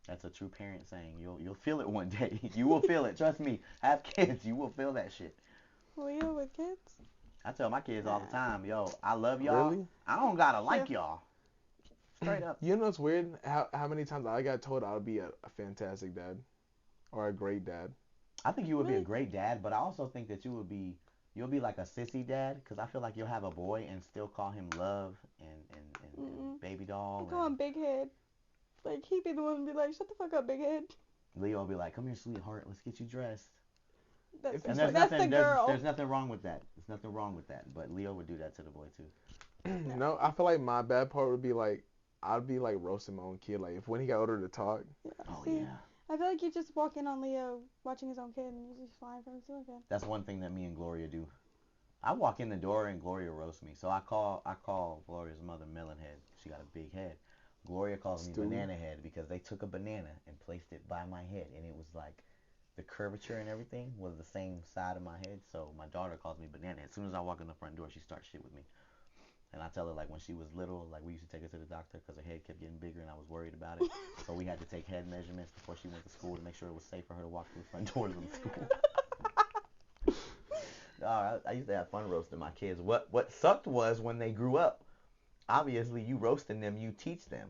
That's a true parent saying. You'll feel it one day. You will feel it. Trust me. Have kids. You will feel that shit. Leo with kids? I tell my kids all the time, yo, I love y'all. Really? I don't gotta like y'all. Straight up. You know what's weird? How many times I got told I would be a fantastic dad or a great dad. I think you would be a Really? great dad, but I also think that you'll be like a sissy dad, because I feel like you'll have a boy and still call him love and baby doll. I call him Big Head. Like, he'd be the one to be like, shut the fuck up, Big Head. Leo will be like, come here, sweetheart, let's get you dressed. That's, And that's the girl. there's nothing wrong with that. There's nothing wrong with that. But Leo would do that to the boy too. No, I feel like my bad part would be like I'd be like roasting my own kid. Like if when he got older to talk. Yeah, Oh see, yeah. I feel like you just walk in on Leo watching his own kid and he's just flying from his ceiling fan. That's one thing that me and Gloria do. I walk in the door and Gloria roasts me. So I call Gloria's mother Melonhead. She got a big head. Gloria calls me Stew. Banana Head because they took a banana and placed it by my head, and it was like the curvature and everything was the same side of my head. So my daughter calls me Banana. As soon as I walk in the front door, she starts shit with me. And I tell her, like, when she was little, like, we used to take her to the doctor because her head kept getting bigger and I was worried about it. So we had to take head measurements before she went to school to make sure it was safe for her to walk through the front doors of the school. I used to have fun roasting my kids. What sucked was when they grew up, obviously you roasting them, you teach them.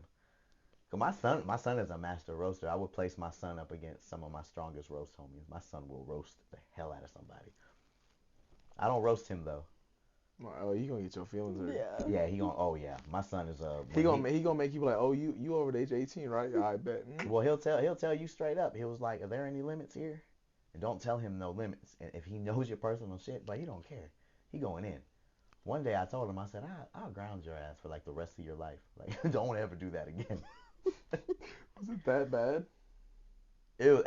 'Cause my son is a master roaster. I would place my son up against some of my strongest roast homies. My son will roast the hell out of somebody. I don't roast him though. Oh, you gonna get your feelings hurt. Yeah. Yeah, he gonna. Oh yeah, my son is a. He gonna make you be like, oh, you over the age of 18, right? I bet. Well, he'll tell you straight up. He was like, are there any limits here? And don't tell him no limits. And if he knows your personal shit, but he don't care. He going in. One day I told him, I said, I'll ground your ass for like the rest of your life. Like, don't ever do that again. Was it that bad?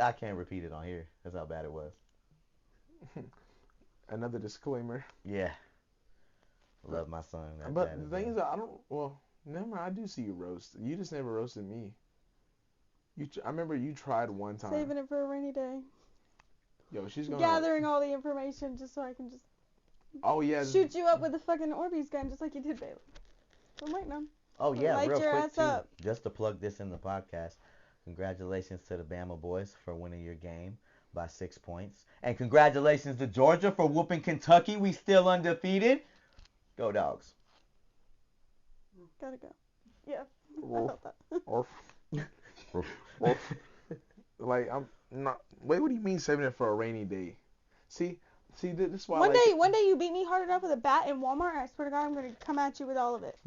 I can't repeat it on here. That's how bad it was. Another disclaimer. Yeah. Love my son. But the thing is, I don't. Well, never mind. I do see you roast. You just never roasted me. I remember you tried one time. Saving it for a rainy day. Yo, she's gonna gathering all the information just so I can just. Oh yeah. Shoot you up with a fucking Orbeez gun just like you did, Bailey. I'm waiting on. Oh yeah, Light real your quick ass too. up. Just to plug this in the podcast. Congratulations to the Bama boys for winning your game by 6 points. And congratulations to Georgia for whooping Kentucky. We still undefeated. Go Dogs. Gotta go. Yeah. Wolf. I felt that. Wolf. Like I'm not. Wait, what do you mean saving it for a rainy day? See, this is why. One day you beat me hard enough with a bat in Walmart, and I swear to God, I'm gonna come at you with all of it.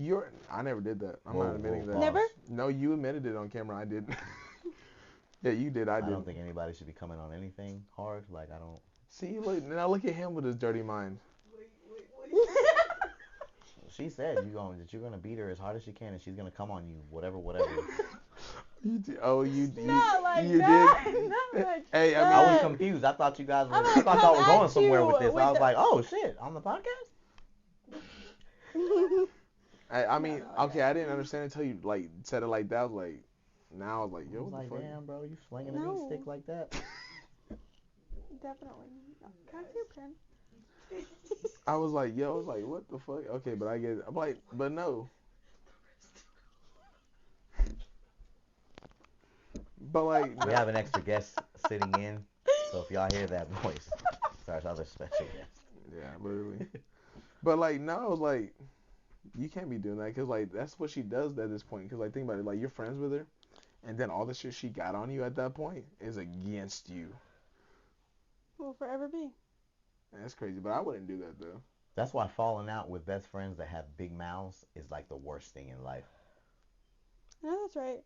I never did that. I'm Whoa, not admitting whoa, that. Never? No, you admitted it on camera. I didn't. Yeah, you did. I I didn't. don't think anybody should be coming on anything hard. Like, I don't. See, look at him with his dirty mind. She said you're gonna beat her as hard as she can, and she's gonna come on you, whatever. You did. Oh, you. Not like you that. did. Not like Hey, I that. I was confused. I thought you guys were. I'm I gonna thought y'all were come going at somewhere you with this. with I was the- like, oh shit, on the podcast. I mean, okay, I didn't understand until you like said it like that. I was like, now I was like, I yo, was what like, the fuck? damn, bro, you slinging a meat No. stick like that? Definitely. Can I see a pen? I was like, yo, I was like, what the fuck? Okay, but I get it. I'm like, but no. But like, We have an extra guest sitting in, so if y'all hear that voice, it's our other special guest. yeah, literally. But like, no, I was like, you can't be doing that because like that's what she does at this point. Because like, think about it, like you're friends with her, and then all the shit she got on you at that point is against you. Will forever be. That's crazy, but I wouldn't do that though. That's why falling out with best friends that have big mouths is like the worst thing in life. No, that's right.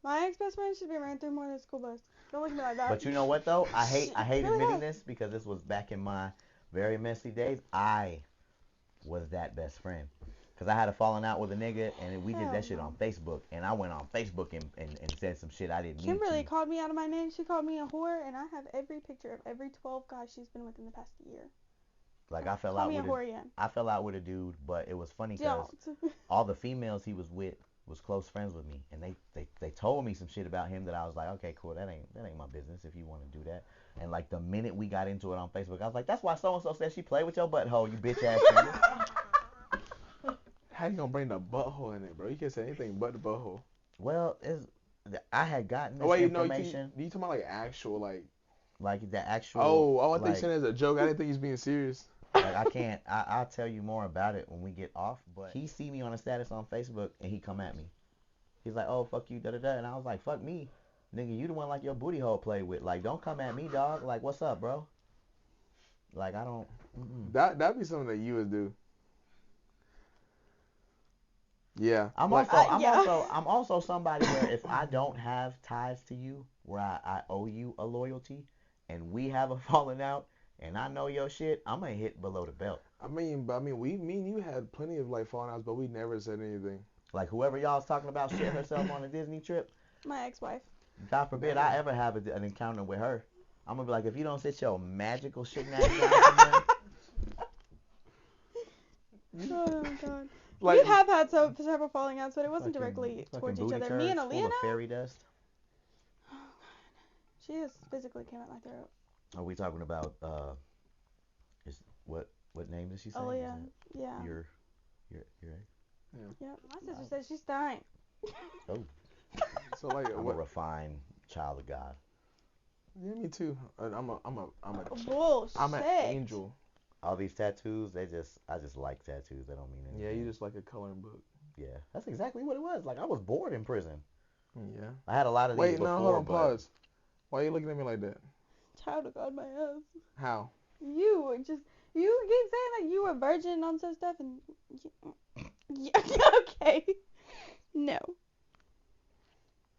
My ex-best friend should be ran through more than a school bus. Don't look at me like that. But you know what though? I hate Really admitting have. this because this was back in my very messy days. I was that best friend. Because I had a falling out with a nigga and we did Hell that shit no. on Facebook. And I went on Facebook and said some shit I didn't mean Kimberly to. called me out of my name. She called me a whore, and I have every picture of every 12 guys she's been with in the past year. Like I fell Call out me a with whore again. I fell out with a dude, but it was funny because Don't. all the females he was with was close friends with me, and they told me some shit about him that I was like, okay, cool, that ain't my business if you want to do that. And like the minute we got into it on Facebook, I was like, that's why so and so said she played with your butthole, you bitch ass nigga. How you gonna bring the butthole in it, bro? You can't say anything but the butthole. Well, I had gotten this Oh wait, no, information, you talking about like actual like? like the actual. Oh, I think like, you said it as a joke. I didn't think he was being serious. like I can't. I'll tell you more about it when we get off. But he see me on a status on Facebook and he come at me. He's like, oh fuck you, da da da, and I was like, fuck me, nigga, you the one like your booty hole play with. Like, don't come at me, dog. Like, what's up, bro? Like, I don't. Mm-mm. That'd be something that you would do. Yeah. I'm like, also somebody where if I don't have ties to you, where I owe you a loyalty, and we have a falling out, and I know your shit, I'm gonna hit below the belt. me and you had plenty of like falling outs, but we never said anything. Like whoever y'all's talking about shit herself on a Disney trip, My ex-wife. God forbid I ever have an encounter with her. I'm gonna be like, if you don't sit your magical shit ass down somewhere, Oh god. Like, we have had several falling outs, but it wasn't fucking- directly fucking towards each booty other. Me and turds full Aaliyah of now. fairy dust. Oh god. She just physically came at my throat. Are we talking about what name did she say? Aaliyah. Is Yeah. it your ex? Yep. My sister says she's dying. so like I'm a what? refined child of God. Yeah, me too. I'm an Bullshit. angel. All these tattoos, I just like tattoos. They don't mean anything. Yeah, you just like a coloring book. Yeah, that's exactly what it was. Like I was bored in prison. Yeah. I had a lot of these Wait, before, no, hold on, but pause. Why are you looking at me like that? Child of God, my ass. How? You keep saying that you were virgin on some stuff, and yeah, okay. No.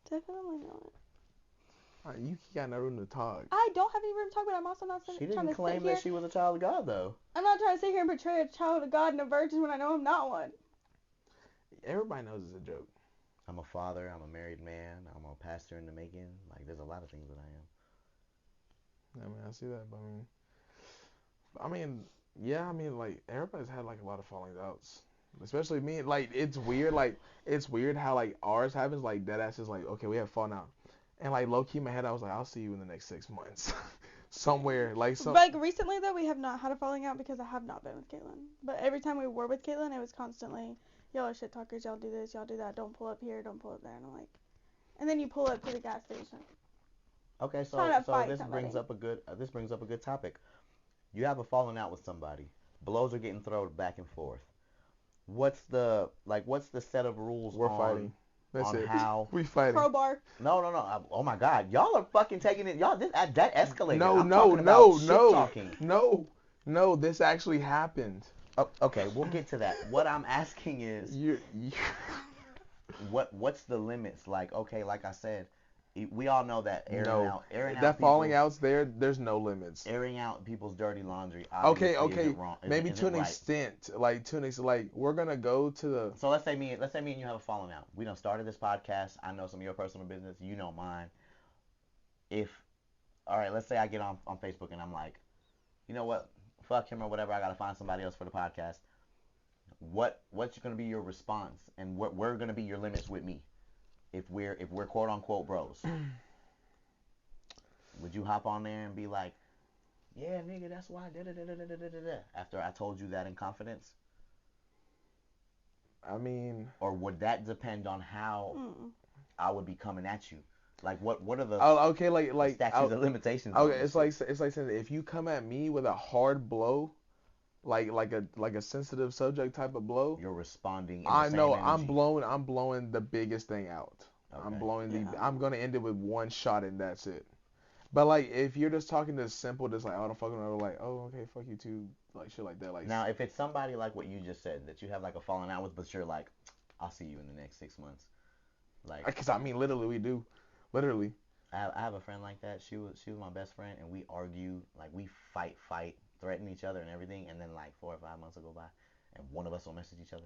Definitely not. You got no room to talk. I don't have any room to talk, but I'm also not she trying didn't to claim sit here. that she was a child of God, though. I'm not trying to sit here and portray a child of God and a virgin when I know I'm not one. Everybody knows it's a joke. I'm a father. I'm a married man. I'm a pastor in the making. Like, there's a lot of things that I am. I mean, I see that, but yeah, like everybody's had like a lot of falling outs, especially me. Like, it's weird how like ours happens. Like that ass is like, okay, we have fallen out, and like low key in my head, I was like, I'll see you in the next 6 months, somewhere like some. Like recently though, we have not had a falling out because I have not been with Caitlin. But every time we were with Caitlin, it was constantly, y'all are shit talkers. Y'all do this. Y'all do that. Don't pull up here. Don't pull up there. And I'm like, and then you pull up to the gas station. Okay, so this brings up a good topic. You have a falling out with somebody. Blows are getting thrown back and forth. What's the set of rules We're fighting. That's on it. how We fighting. Crowbar. No. Oh my God, y'all are fucking taking it. Y'all that escalated. No, I'm talking about shit talking. No. This actually happened. Oh, okay, we'll get to that. What I'm asking is, You. what's the limits? Like, okay, like I said, we all know that airing that out falling outs there's no limits. airing out people's dirty laundry. Okay, Isn't wrong, maybe isn't to an right. extent, like we're gonna go to the. So let's say me and you have a falling out. We done started this podcast. I know some of your personal business. You know mine. All right, let's say I get on Facebook and I'm like, you know what, fuck him or whatever. I gotta find somebody else for the podcast. What's gonna be your response, and what were gonna be your limits with me? If we're quote unquote bros, would you hop on there and be like, yeah, nigga, that's why after I told you that in confidence? I mean, or would that depend on how I would be coming at you? Like, what are the okay, the statutes of limitations? Okay, it's like saying that if you come at me with a hard blow, like a sensitive subject type of blow, you're responding. I know energy. I'm blowing the biggest thing out. Okay. I'm gonna end it with one shot and that's it. But like if you're just talking this simple, just like, oh, don't fucking know, like, oh, okay, fuck you too, like shit like that. Like, now if it's somebody like what you just said, that you have like a falling out with, but you're like, I'll see you in the next 6 months. Like, because I mean, literally, we do, literally. I have a friend like that. She was my best friend, and we argue, like we fight, threaten each other and everything, and then like 4 or 5 months will go by, and one of us will message each other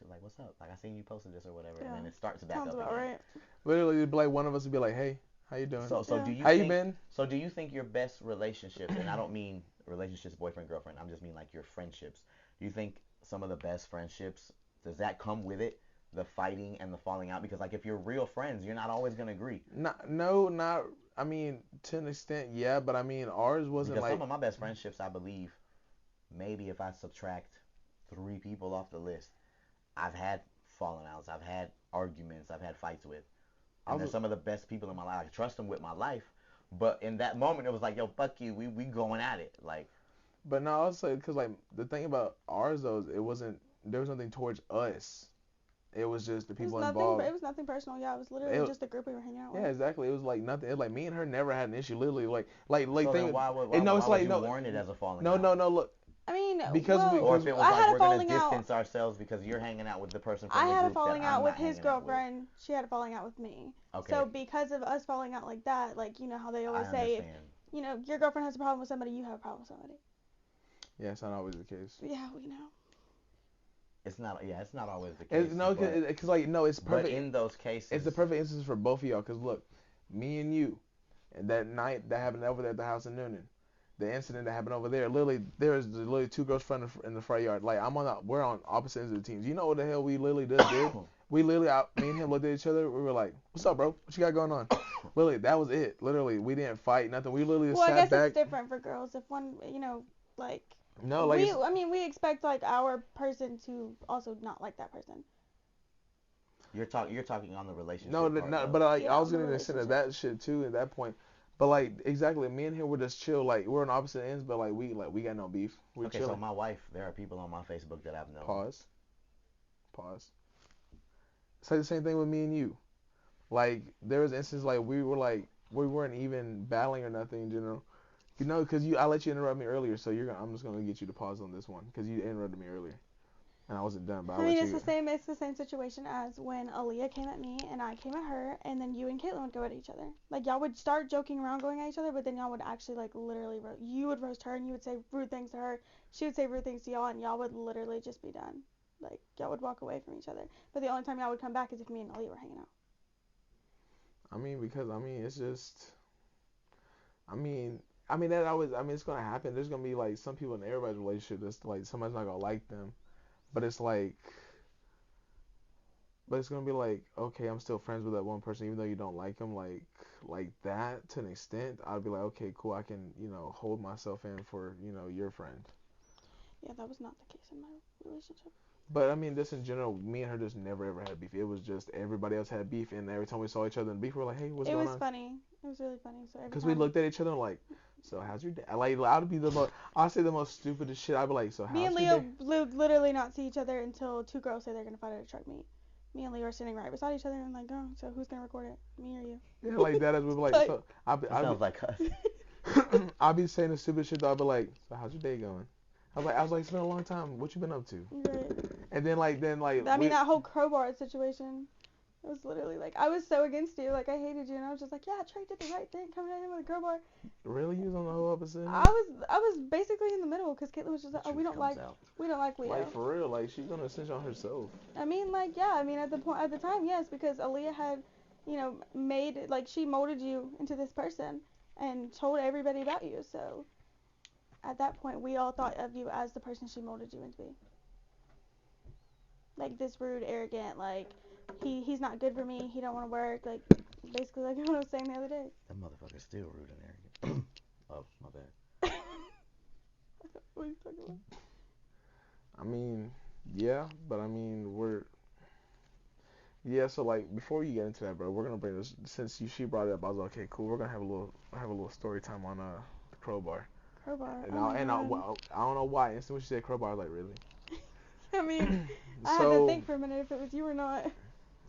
like, what's up? Like, I seen you posted this or whatever, and then it starts back Sounds up about again. Right. Literally, it'd be like one of us would be like, hey, how you doing? So do you? How you been? So do you think your best relationships, and I don't mean relationships boyfriend girlfriend, I'm just mean like your friendships. Do you think some of the best friendships, does that come with it? The fighting and the falling out? Because like if you're real friends, you're not always gonna agree. Not. I mean, to an extent, yeah, but I mean, ours wasn't because like. Some of my best friendships, I believe, maybe if I subtract 3 people off the list, I've had falling outs, I've had arguments, I've had fights with. And they're some of the best people in my life. I trust them with my life. But in that moment, it was like, yo, fuck you, we going at it. Like. But no, I'll say, because like the thing about ours though, there was nothing towards us. It was just the people involved. It was nothing personal. Yeah, it was literally just the group we were hanging out with. Yeah, exactly. It was like nothing. It was like me and her never had an issue. Literally, like. So then why would you warn it as a falling out? No. Look. I mean, because or if it was like we're gonna distance ourselves because you're hanging out with the person from the group. I had a falling out with his girlfriend. She had a falling out with me. Okay. So because of us falling out like that, like, you know how they always say, if, you know, your girlfriend has a problem with somebody, you have a problem with somebody. Yeah, it's not always the case. Yeah, we know. It's not always the case. It's perfect. But in those cases, it's the perfect instance for both of y'all. Cause look, me and you, and that night that happened over there at the house in Noonan, the incident that happened over there. Literally, there's literally 2 girls in the front yard. Like we're on opposite ends of the teams. You know what the hell we literally just did? We literally, me and him looked at each other. We were like, "What's up, bro? What you got going on?" Literally, that was it. Literally, we didn't fight nothing. We literally just sat back. Well, I guess it's different for girls. If one, you know, like. No, like we expect like our person to also not like that person. You're talking on the relationship. No, but like I was getting into that shit too at that point. But like exactly, me and him were just chill. Like we're on opposite ends, but like we got no beef. We're chilling. So my wife, there are people on my Facebook that I've known. Pause. It's like the same thing with me and you. Like there was instances like we weren't even battling or nothing, you know. You know, because I let you interrupt me earlier, so I'm just gonna get you to pause on this one because you interrupted me earlier, and I wasn't done. But I I'll mean, let it's you. the same. It's the same situation as when Aaliyah came at me and I came at her, and then you and Caitlin would go at each other. Like y'all would start joking around, going at each other, but then y'all would actually like literally you would roast her and you would say rude things to her. She would say rude things to y'all, and y'all would literally just be done. Like y'all would walk away from each other. But the only time y'all would come back is if me and Aaliyah were hanging out. I mean, because it's just. I mean, that always. It's gonna happen. There's gonna be like some people in everybody's relationship that's like somebody's not gonna like them, but it's like. But it's gonna be like, okay, I'm still friends with that one person, even though you don't like them, like that to an extent. I'd be like, okay, cool, I can, hold myself in for, your friend. Yeah, that was not the case in my relationship. But I mean, just in general, me and her just never ever had beef. It was just everybody else had beef, and every time we saw each other in beef, we were like, hey, what's going on? It was funny. It was really funny. So every Because time we looked at each other and like, so how's your day? Like, I'd be the most, I'd say the most stupidest shit. I'd be like, so how's me and your Leo day? literally not see each other until two girls say they're gonna fight at a truck meet. Me and Leo are sitting right beside each other and like, oh, so who's gonna record it? Me or you? Yeah, like that. As we were like, so That sounds like us. I'll be saying the stupid shit. Though. I'll be like, so how's your day going? I was like, it's been a long time. What you been up to? Right. And then I mean, that whole crowbar situation. It was literally like I was so against you, like I hated you, and I was just like, yeah, Trey did the right thing, coming at him with a crowbar. Really, you was on the whole opposite? I was basically in the middle because Caitlin was just like, oh, we don't like Leo. Like for real, like she's gonna snitch on herself. I mean, like yeah, I mean at the time, yes, because Aaliyah had, made like she molded you into this person and told everybody about you. So at that point, we all thought of you as the person she molded you into be. Like this rude, arrogant, like he's not good for me. He don't want to work. Like basically like what I was saying the other day. That motherfucker's still rude and arrogant. Oh, my bad. What are you talking about? I mean, yeah, but I mean so like before you get into that, bro, we're gonna bring this since she brought it up. I was like, okay, cool. We're gonna have a little story time on the crowbar. Crowbar. And I don't know why. Instantly when she said crowbar, I was like, really? I mean, I had to think for a minute if it was you or not.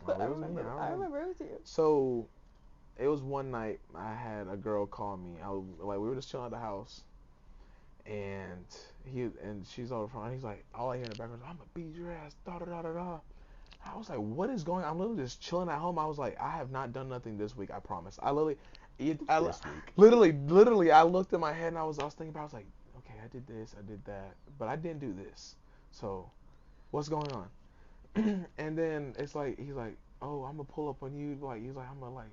But I remember it was you. So it was one night I had a girl call me. We were just chilling at the house, and she's over front. He's like, all I hear in the background is, I'm gonna beat your ass, da da da da da. I was like, what is going on? I'm literally just chilling at home. I was like, I have not done nothing this week, I promise. Literally, I looked at my head and I was thinking about, I was like, okay, I did this, I did that, but I didn't do this. So, what's going on? And then it's like, he's like, oh, I'm gonna pull up on you. Like, he's like, I'm gonna like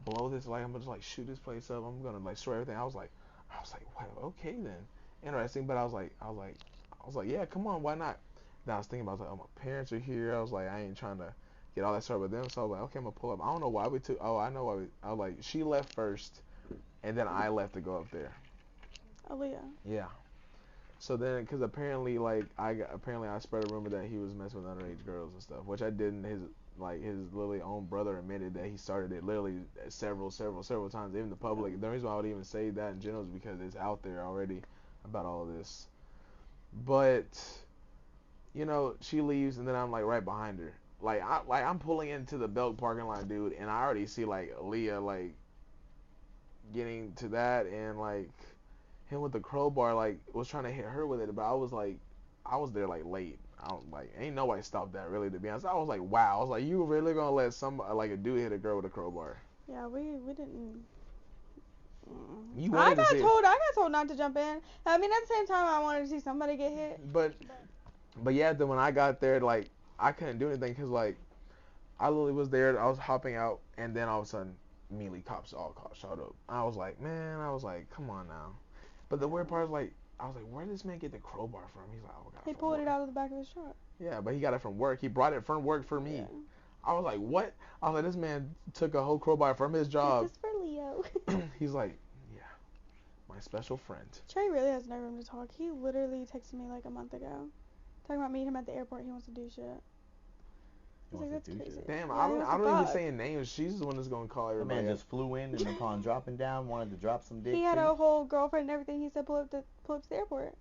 blow this, like, I'm gonna just like shoot this place up. I'm gonna like destroy everything. I was like, well, okay then. Interesting, but I was like, yeah, come on, why not? Then I was thinking about, I was like, oh, my parents are here. I was like, I ain't trying to get all that started with them. So I was like, okay, I'm gonna pull up. I don't know why we took. Oh, I know why I was like, she left first, and then I left to go up there. Aaliyah. Yeah. So then, because apparently I spread a rumor that he was messing with underage girls and stuff, which I didn't. His literally own brother admitted that he started it literally several times. Even the public. The reason why I would even say that in general is because it's out there already about all of this. But she leaves, and then I'm like right behind her. I'm pulling into the Belk parking lot, dude, and I already see like Aaliyah like getting to that, and like him with the crowbar like was trying to hit her with it, but I was there like late. I don't ain't nobody stopped that really, to be honest. I was like, wow. I was like, you really gonna let somebody like a dude hit a girl with a crowbar? Yeah, we didn't. I got told not to jump in. I mean, at the same time, I wanted to see somebody get hit. But yeah, then when I got there, like I couldn't do anything because like I literally was there. I was hopping out, and then all of a sudden, immediately cops showed up. I was like, come on now. But the weird part is like, I was like, where did this man get the crowbar from? He's like, oh, I got it He from pulled work. it out of the back of his truck. Yeah, but he got it from work. He brought it from work for me. Yeah. I was like, what? I was like, this man took a whole crowbar from his job. This is for Leo. He's like, yeah, my special friend. Trey really has no room to talk. He literally texted me like a month ago, talking about meeting him at the airport. He wants to do shit. I was like, that's crazy. Damn, Yeah, I don't even saying names. She's the one that's gonna call everybody. The man just flew in, and upon dropping down, wanted to drop some dick. He had a whole girlfriend and everything. He said pull up to the airport.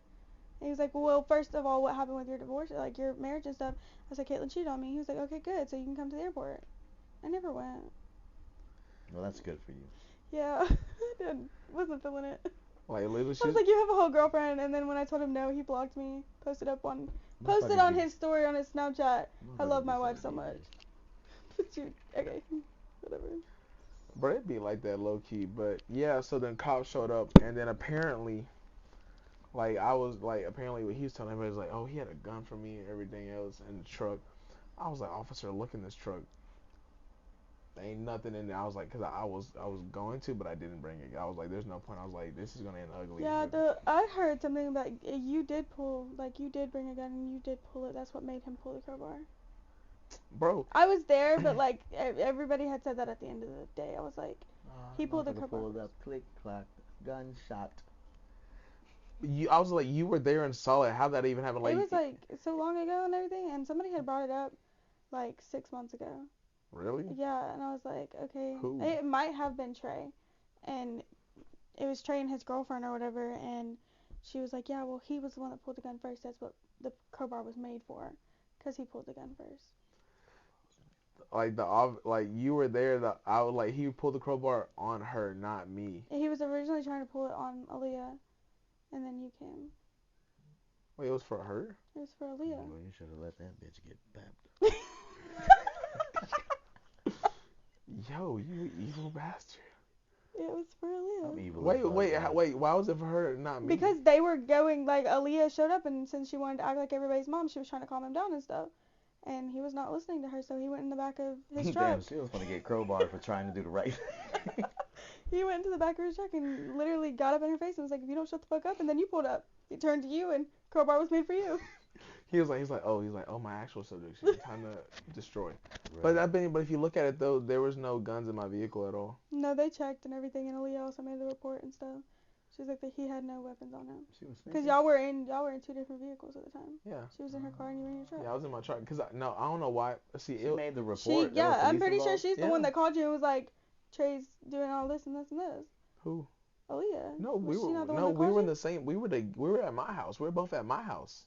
And he was like, well, first of all, what happened with your divorce, like your marriage and stuff? I was like, Caitlin cheated on me. He was like, okay, good, so you can come to the airport. I never went. Well, that's good for you. Yeah, I wasn't feeling it. Like literally, I was she's like, you have a whole girlfriend, and then when I told him no, he blocked me. Posted on his story on his Snapchat. I love my wife so much. But you, okay, whatever. bro, it'd be like that low key. But yeah, so then cops showed up, and then apparently, like I was like, apparently what he was telling everybody was like, oh, he had a gun for me and everything else in the truck. I was like, officer, look in this truck. There ain't nothing in there. I was like, cause I was going to, but I didn't bring it. I was like, there's no point. I was like, this is gonna end ugly. Yeah, I heard something about you did bring a gun and you did pull it. That's what made him pull the crowbar. Bro, I was there, but like everybody had said that at the end of the day. I was like, he pulled the crowbar. Pulled up, click, clack, gunshot. I was like, you were there and saw it. How'd that even happen? Like, it was like so long ago and everything, and somebody had brought it up like 6 months ago. really? Yeah, and I was like, okay. Who? It might have been Trey, and it was Trey and his girlfriend or whatever, and she was like, yeah, well, he was the one that pulled the gun first. That's what the crowbar was made for, because he pulled the gun first. Like you were there. He pulled the crowbar on her, not me. He was originally trying to pull it on Aaliyah, and then you came. Wait, it was for her? It was for Aaliyah. Well, you should have let that bitch get bapped. Yo, you evil bastard. It was for Aaliyah. I'm evil. Wait. Why was it for her, not me? Because they were going, like, Aaliyah showed up, and since she wanted to act like everybody's mom, she was trying to calm him down and stuff. And he was not listening to her, so he went in the back of his truck. Damn, she was gonna get crowbar for trying to do the right thing. He went into the back of his truck and literally got up in her face and was like, if you don't shut the fuck up, and then you pulled up. He turned to you, and crowbar was made for you. He's like, oh, my actual subject. She's trying to destroy. Right. But if you look at it though, there was no guns in my vehicle at all. No, they checked and everything, and Aaliyah also made the report and stuff. She was like that he had no weapons on him. She was Because y'all were in 2 different vehicles at the time. Yeah. She was in her car and you were in your truck. Yeah, I was in my truck. Cause I don't know why. See, She made the report. I'm pretty sure she's the Yeah. one that called you and was like, Trey's doing all this and this and this. Who? Aaliyah. No, Was she not the one that we called were in you? the same. We were at my house. We were both at my house.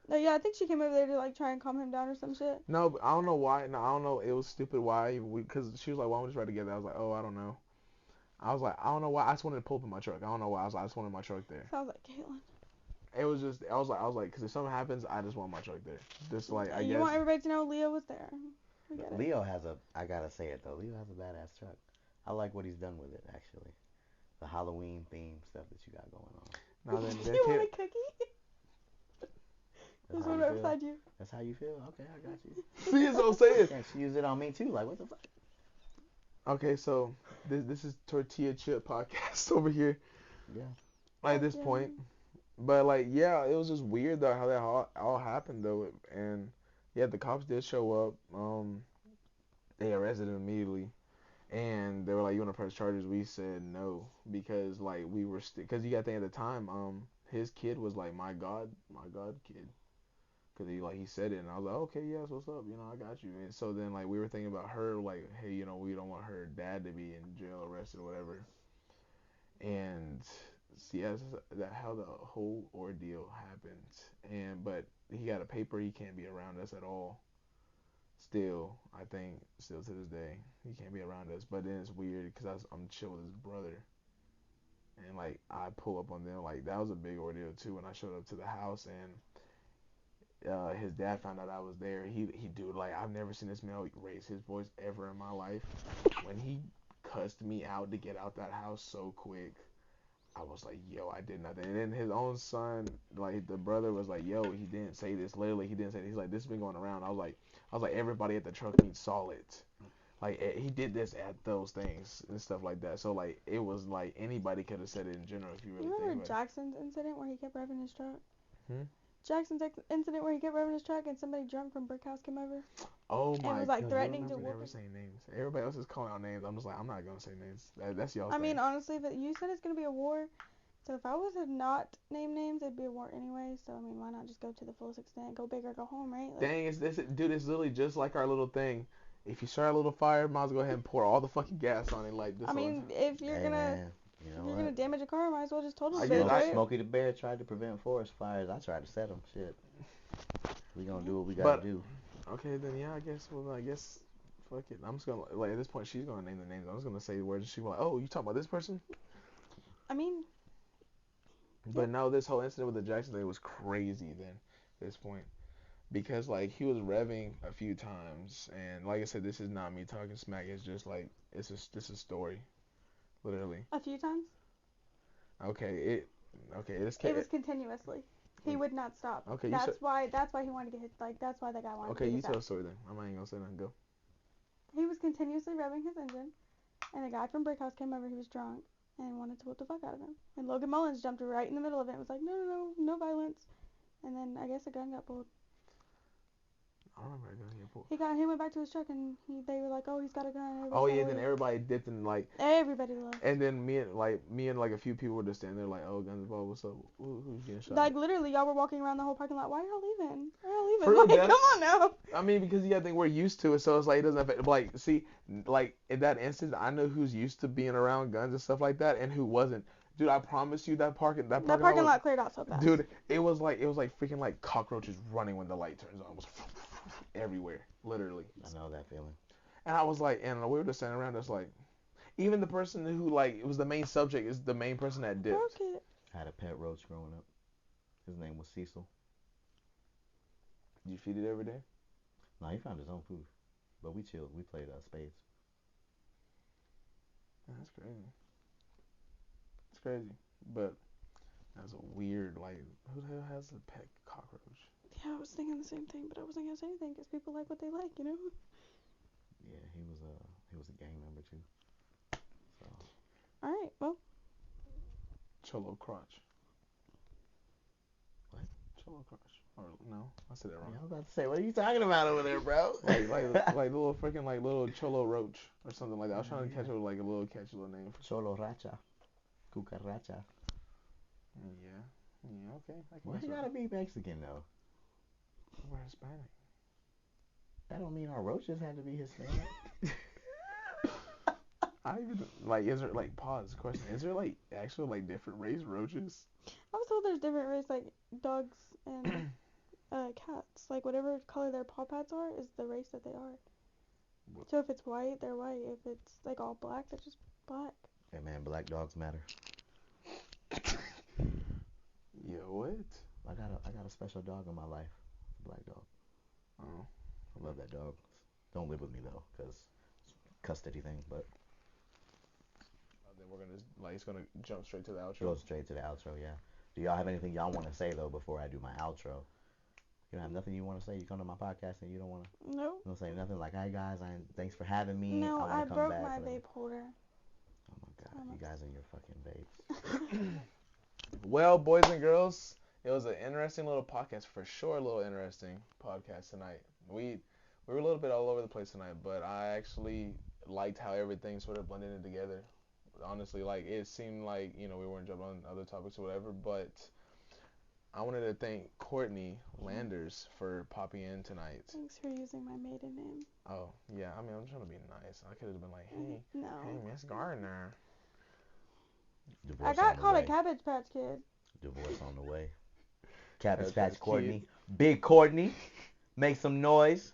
No, yeah, I think she came over there to like try and calm him down or some shit. No, but I don't know why. No, I don't know. It was stupid why. Because she was like, why don't we just ride together? I was like, oh, I don't know. I was like, I don't know why. I just wanted to pull up in my truck. I don't know why. I just wanted my truck there. Sounds like Caitlyn. It was just, I was like, because if something happens, I just want my truck there. Just like, I You guess. want everybody to know Leo was there. We get it. Leo has I gotta say it though, Leo has a badass truck. I like what he's done with it, actually. The Halloween theme stuff that you got going on. Now then, You want a cookie? There's That's how one you right feel? beside you. That's how you feel? Okay, I got you. See, that's what I'm saying. Yeah, she used it on me too. Like, what the fuck? Okay, so this is Tortilla Chip Podcast over here. Yeah. At this Yeah. point. But like, yeah, it was just weird though how that all happened though, and yeah, the cops did show up. They arrested him immediately, and they were like, "You want to press charges?" We said no because like we were because you got to think at the time, his kid was like my god kid, because he said it, and I was like, okay, yes, what's up, I got you. And so then like we were thinking about her, like, hey, we don't want her dad to be in jail, arrested, or whatever, and. Yes, that how the whole ordeal happened, but he got a paper. He can't be around us at all. Still, I think, still to this day, he can't be around us. But then it's weird because I'm chill with his brother, and like I pull up on them. Like that was a big ordeal too. When I showed up to the house and his dad found out I was there. He dude, like I've never seen this man raise his voice ever in my life. When he cussed me out to get out that house so quick. I was like, yo, I did nothing. And then his own son, like the brother was like, yo, he didn't say this. Literally, he didn't say this. He's like, this has been going around. I was like, everybody at the truck meet saw it. Like he did this at those things and stuff like that. So like it was like anybody could have said it in general if you really You remember think about it. Jackson's incident where he kept revving his truck? Hmm? Incident where he kept revving his truck and somebody drunk from Brick House came over? Oh my And was like God, threatening you to never whoop saying names. Everybody else is calling out names. I'm just like, I'm not gonna say names. That's y'all's I thing. mean, honestly, but you said it's gonna be a war. So if I was to not name names, it'd be a war anyway. So I mean, why not just go to the fullest extent? Go big or go home, right? Like, Dang, it's literally just like our little thing. If you start a little fire, might as well go ahead and pour all the fucking gas on it. Like this. I mean, if you're Hey, gonna man, you know if you're what? gonna damage a car, might as well just total I it, get- right? Smokey the Bear tried to prevent forest fires. I tried to set them. Shit. We gonna do what we But- gotta do. Okay, then yeah, I guess fuck it. I'm just gonna like at this point she's gonna name the names. I'm just gonna say words. She like, oh, you talking about this person? I mean, But no, this whole incident with the Jackson thing was crazy. Then at this point, because like he was revving a few times, and like I said, this is not me talking smack. It's just like this is a story, literally. a few times. Okay, It was continuously. He would not stop. Okay, That's why he wanted to get hit. Like that's why that guy wanted to okay, get you his tell the ass. story then. I'm not even gonna say nothing. Go. He was continuously revving his engine, and a guy from Brickhouse came over. He was drunk and wanted to whip the fuck out of him. And Logan Mullins jumped right in the middle of it and was like, no, no, no, no violence. And then I guess a gun got pulled. I don't remember going to get pulled. He went back to his truck and they were like, oh, he's got a gun. Everybody Oh yeah, started then leaving. everybody dipped and like. Everybody left. And then me and like a few people were just standing there like, oh, guns involved. What's up? Who's getting shot? Like literally, y'all were walking around the whole parking lot. Why are y'all leaving? Why are y'all leaving? For real, Like, man. come on now. I mean, because you gotta think we're used to it, so it's like it doesn't affect. Like, see, like in that instance, I know who's used to being around guns and stuff like that, and who wasn't. Dude, I promise you that parking Lot cleared out so fast. Dude, it was like freaking like cockroaches running when the light turns on. It was everywhere, literally. I know that feeling. And I was like, and we were just standing around, just like, even the person who like it was the main subject is the main person that dipped. Broke it. I had a pet roach growing up. His name was Cecil. You feed it every day? No, he found his own food. But we chilled. We played spades. That's crazy. It's crazy. But that's a weird, like, who the hell has a pet cockroach? Yeah, I was thinking the same thing, but I wasn't gonna say anything because people like what they like, you know. Yeah, he was a gang member too. So. All right, well. Cholo crotch. What? Cholo crotch. Or no, I said that wrong. Yeah, I was about to say, what are you talking about over there, bro? like little freaking like little cholo roach or something like that. I was trying to catch it with like a little catchy little name. Cholo racha. Cucaracha. Yeah. Yeah, okay. Why you gotta be Mexican though? We're Hispanic. That don't mean our roaches had to be Hispanic. I even like is there like pause question, is there like actual like different race roaches? I was told there's different race like dogs and cats. Like whatever color their paw pads are is the race that they are. What? So if it's white, they're white. If it's like all black, they're just black. Hey man, black dogs matter. Yo, what? I got a special dog in my life. A black dog. Oh. I love that dog. Don't live with me though, cause custody thing. But Then we're gonna like it's gonna jump straight to the outro. go straight to the outro. Yeah. Do y'all have anything y'all want to say though before I do my outro? You don't have nothing you want to say? You come to my podcast and you don't want to? Nope. Don't say nothing like, "Hi guys, thanks for having me." No, I wanna come broke back my for the-" vape holder. Oh my god, you guys and your fucking vapes. Well, boys and girls, it was an interesting little podcast for sure. A little interesting podcast tonight. We were a little bit all over the place tonight, but I actually liked how everything sort of blended in together. Honestly, like it seemed like we weren't jumping on other topics or whatever, but I wanted to thank Courtney Landers for popping in tonight. Thanks for using my maiden name. Oh yeah, I mean I'm trying to be nice. I could have been like, hey Miss Gardner. Divorce I got on the called a way. Cabbage Patch Kid. Divorce on the way. Cabbage Cabbage Patch Patch Courtney. Kid. Big Courtney. Make some noise.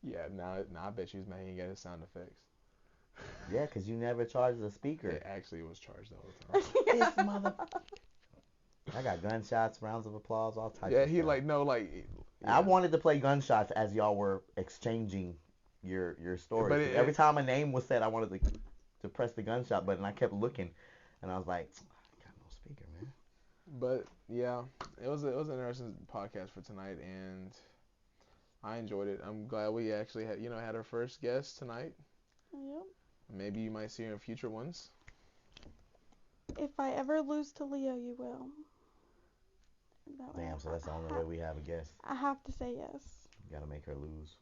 Yeah, now I bet you man he got his sound effects. Yeah, because you never charged the speaker. It actually was charged all the time. This mother. I got gunshots, rounds of applause, all types Yeah, of he stuff. like no like. Yeah. I wanted to play gunshots as y'all were exchanging your stories. But Every time a name was said, I wanted to press the gunshot button. I kept looking, and I was like, I got no speaker, man. But yeah, it was an interesting podcast for tonight, and I enjoyed it. I'm glad we actually had our first guest tonight. Yep. Maybe you might see her in future ones. If I ever lose to Leo, you will. Damn, so that's the only way we have a guest. I have to say yes. You gotta make her lose.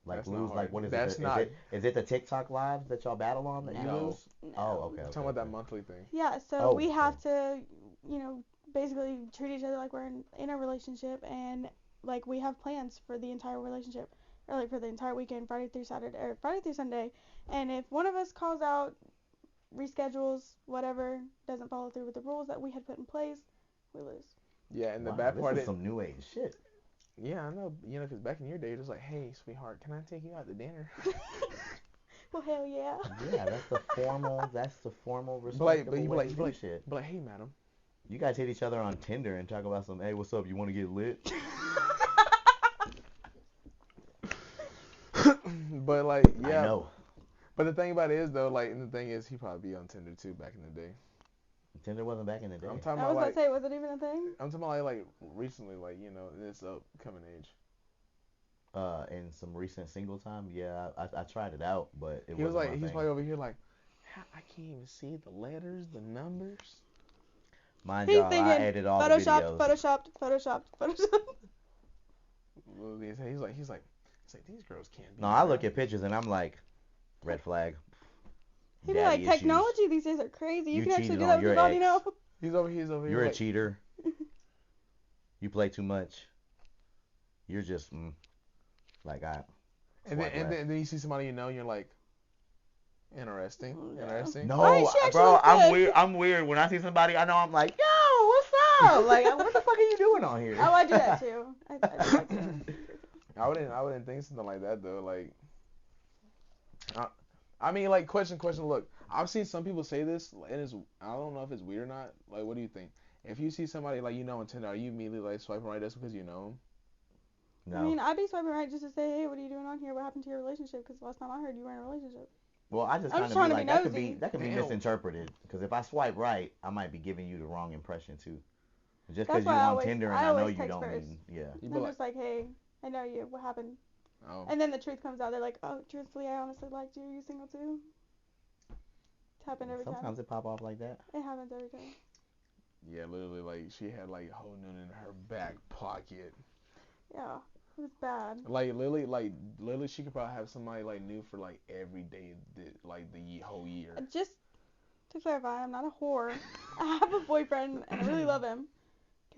Like That's lose, not like hard. what is That's it? not. Is it the TikTok lives that y'all battle on that you No. lose? Oh, okay. I'm talking about that monthly thing. Yeah, so Oh, we have to, basically treat each other like we're in a relationship, and like we have plans for the entire relationship, or like for the entire weekend, Friday through Saturday or Friday through Sunday. And if one of us calls out, reschedules, whatever, doesn't follow through with the rules that we had put in place, we lose. Yeah, and the Wow, bad part this is is some new age shit. Yeah, I know. You know, because back in your day, it was like, hey, sweetheart, can I take you out to dinner? Well, hell yeah. Yeah, that's the formal But respectable you be way like, to you be do like, shit. be like, hey, madam. You guys hit each other on Tinder and talk about some, hey, what's up? You want to get lit? But like, I yeah. know. But the thing about it is though, like, and the thing is, he probably be on Tinder too back in the day. Tinder wasn't back in the I'm day. talking I about was about like, to say, was it even a thing? I'm talking about like recently, like you know, this upcoming age. In some recent single time, yeah, I tried it out, but it He was wasn't like, my he's thing. probably over here like, I can't even see the letters, the numbers. Mind He's y'all, I thinking, edit all the photoshopped, videos. photoshopped, photoshopped, photoshopped. He's like, these girls can't be. No, I real." look at pictures and I'm like, red flag. He'd be Daddy like, issues. technology these days are crazy. You You can actually cheated do on that with your your body ex. now. He's over here. You're a like, cheater. You play too much. You're just like I. and then you see somebody you know, and you're like, interesting, Yeah. interesting. No, Right, she actually bro, looks I'm good. weird. I'm weird. When I see somebody I know, I'm like, yo, what's up? Like, what the fuck are you doing on here? Oh, I do that too. I do that too. I wouldn't think something like that though. Like, I mean, like, question. Look, I've seen some people say this, and I don't know if it's weird or not. Like, what do you think? If you see somebody like you know on Tinder, are you immediately like swiping right just because you know them? No. I mean, I'd be swiping right just to say, hey, what are you doing on here? What happened to your relationship? Because last time I heard you were in a relationship. Well, I just I'm kind just of be trying to like, be nosy. that could be Damn. misinterpreted. Because if I swipe right, I might be giving you the wrong impression too. Just That's because you why on Tinder and I know always you text don't first. mean, yeah. You And be I'm like, just like, hey, I know you. What happened? oh, And then the truth comes out. They're like, oh, truthfully, I honestly liked you. Are you single too? It's happened every Sometimes time. it pop off like that. It happens every time. yeah, literally, like she had like whole noon in her back pocket. Yeah, it was bad. Like literally, she could probably have somebody like new for like every day, like the whole year. Just to clarify, I'm not a whore. I have a boyfriend and I really love him.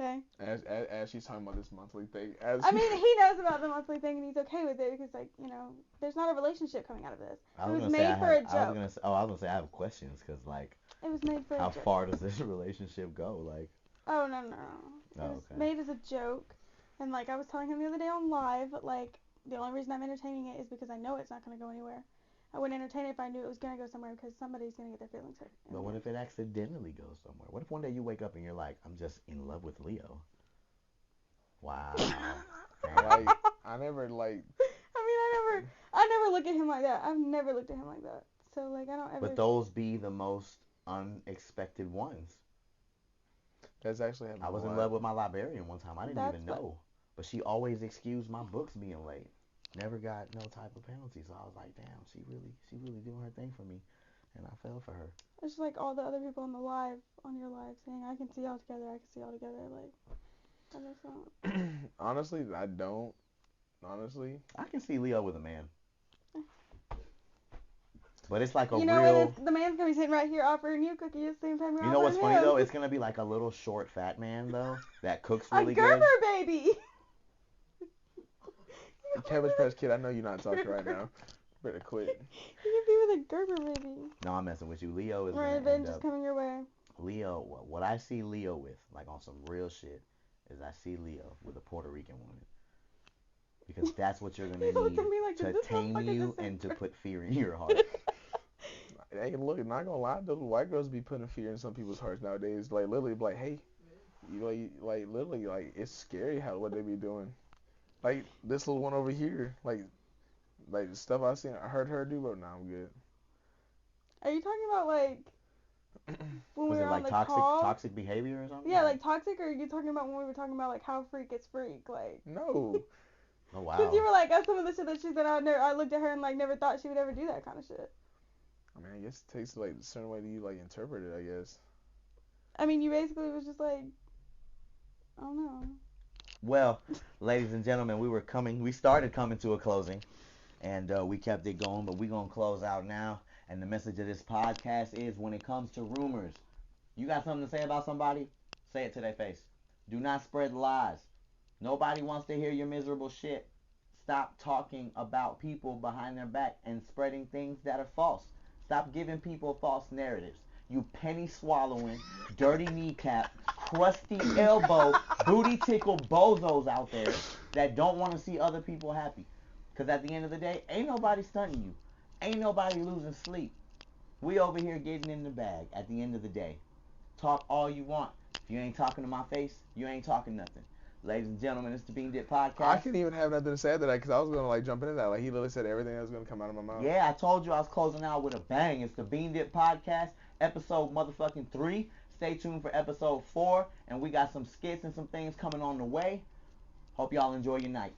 Okay. As she's talking about this monthly thing. I mean, he knows about the monthly thing and he's okay with it because, like, you know, there's not a relationship coming out of this. I It was was gonna say made for a joke. I was gonna say I have questions because like, It was made for a how joke. far does this relationship go? Like, Oh, no. It Oh, was okay. made as a joke. And, like, I was telling him the other day on live, like, the only reason I'm entertaining it is because I know it's not going to go anywhere. I wouldn't entertain it if I knew it was going to go somewhere because somebody's going to get their feelings hurt. but what if it accidentally goes somewhere? What if one day you wake up and you're like, I'm just in love with Leo? Wow. Like I never like. I never look at him like that. I've never looked at him like that. So, like, I don't ever. But those be the most unexpected ones. That's actually happened. I was a in lot. love with my librarian one time. I didn't That's even what- know. But she always excused my books being late. Never got no type of penalty. So I was like, damn, she really doing her thing for me. And I fell for her. It's just like all the other people on your live saying, I can see y'all together, I can see y'all together. Like, that makes sense. Honestly, I don't. Honestly, I can see Leo with a man. But it's like a You know, real... and if the man's gonna be sitting right here offering you a cookie at the same time you're You know what's offering funny him. though? It's going to be like a little short fat man though that cooks A really Gerber good. baby! Cabbage Patch Kid, I know you're not talking right now. Better quit. You can be with a Gerber baby. No, I'm messing with you. Leo is Right, going to then end just up... coming your way. Leo, what I see Leo with, like on some real shit, is I see Leo with a Puerto Rican woman. Because that's what you're going You to look need at me like, to "Does this tame motherfucker you just say and to Gerber?" put fear in your heart. Hey, look, not gonna lie, those white girls be putting fear in some people's hearts nowadays. Like literally, like, hey, like literally, like it's scary how what they be doing. Like this little one over here, like the stuff I heard her do, but nah, I'm good. Are you talking about, like, when we Was were it on like the toxic call? toxic behavior or something? Yeah, like toxic, or are you talking about when we were talking about, like, how freak is freak? Like, No, Oh because wow. you were like, oh, some of the shit that she said, I looked at her and, like, never thought she would ever do that kind of shit. I mean, I guess it takes like a certain way that you like interpret it. I guess. I mean, you basically was just like, I don't know. Well, ladies and gentlemen, we started coming to a closing, and we kept it going, but we're going to close out now. And the message of this podcast is, when it comes to rumors, you got something to say about somebody? Say it to their face. Do not spread lies. Nobody wants to hear your miserable shit. Stop talking about people behind their back and spreading things that are false. Stop giving people false narratives. You penny swallowing, dirty kneecap, crusty elbow, booty tickle bozos out there. that don't want to see other people happy. Because at the end of the day, ain't nobody stunting you. Ain't nobody losing sleep. We over here getting in the bag at the end of the day. Talk all you want. If you ain't talking to my face, you ain't talking nothing. Ladies and gentlemen, it's the Beandip Podcast. I couldn't even have nothing to say to that because I was gonna like jump into that. Like he literally said everything that was gonna come out of my mouth. Yeah, I told you I was closing out with a bang. It's the Beandip Podcast, episode motherfucking 3. Stay tuned for episode 4, and we got some skits and some things coming on the way. Hope y'all enjoy your night.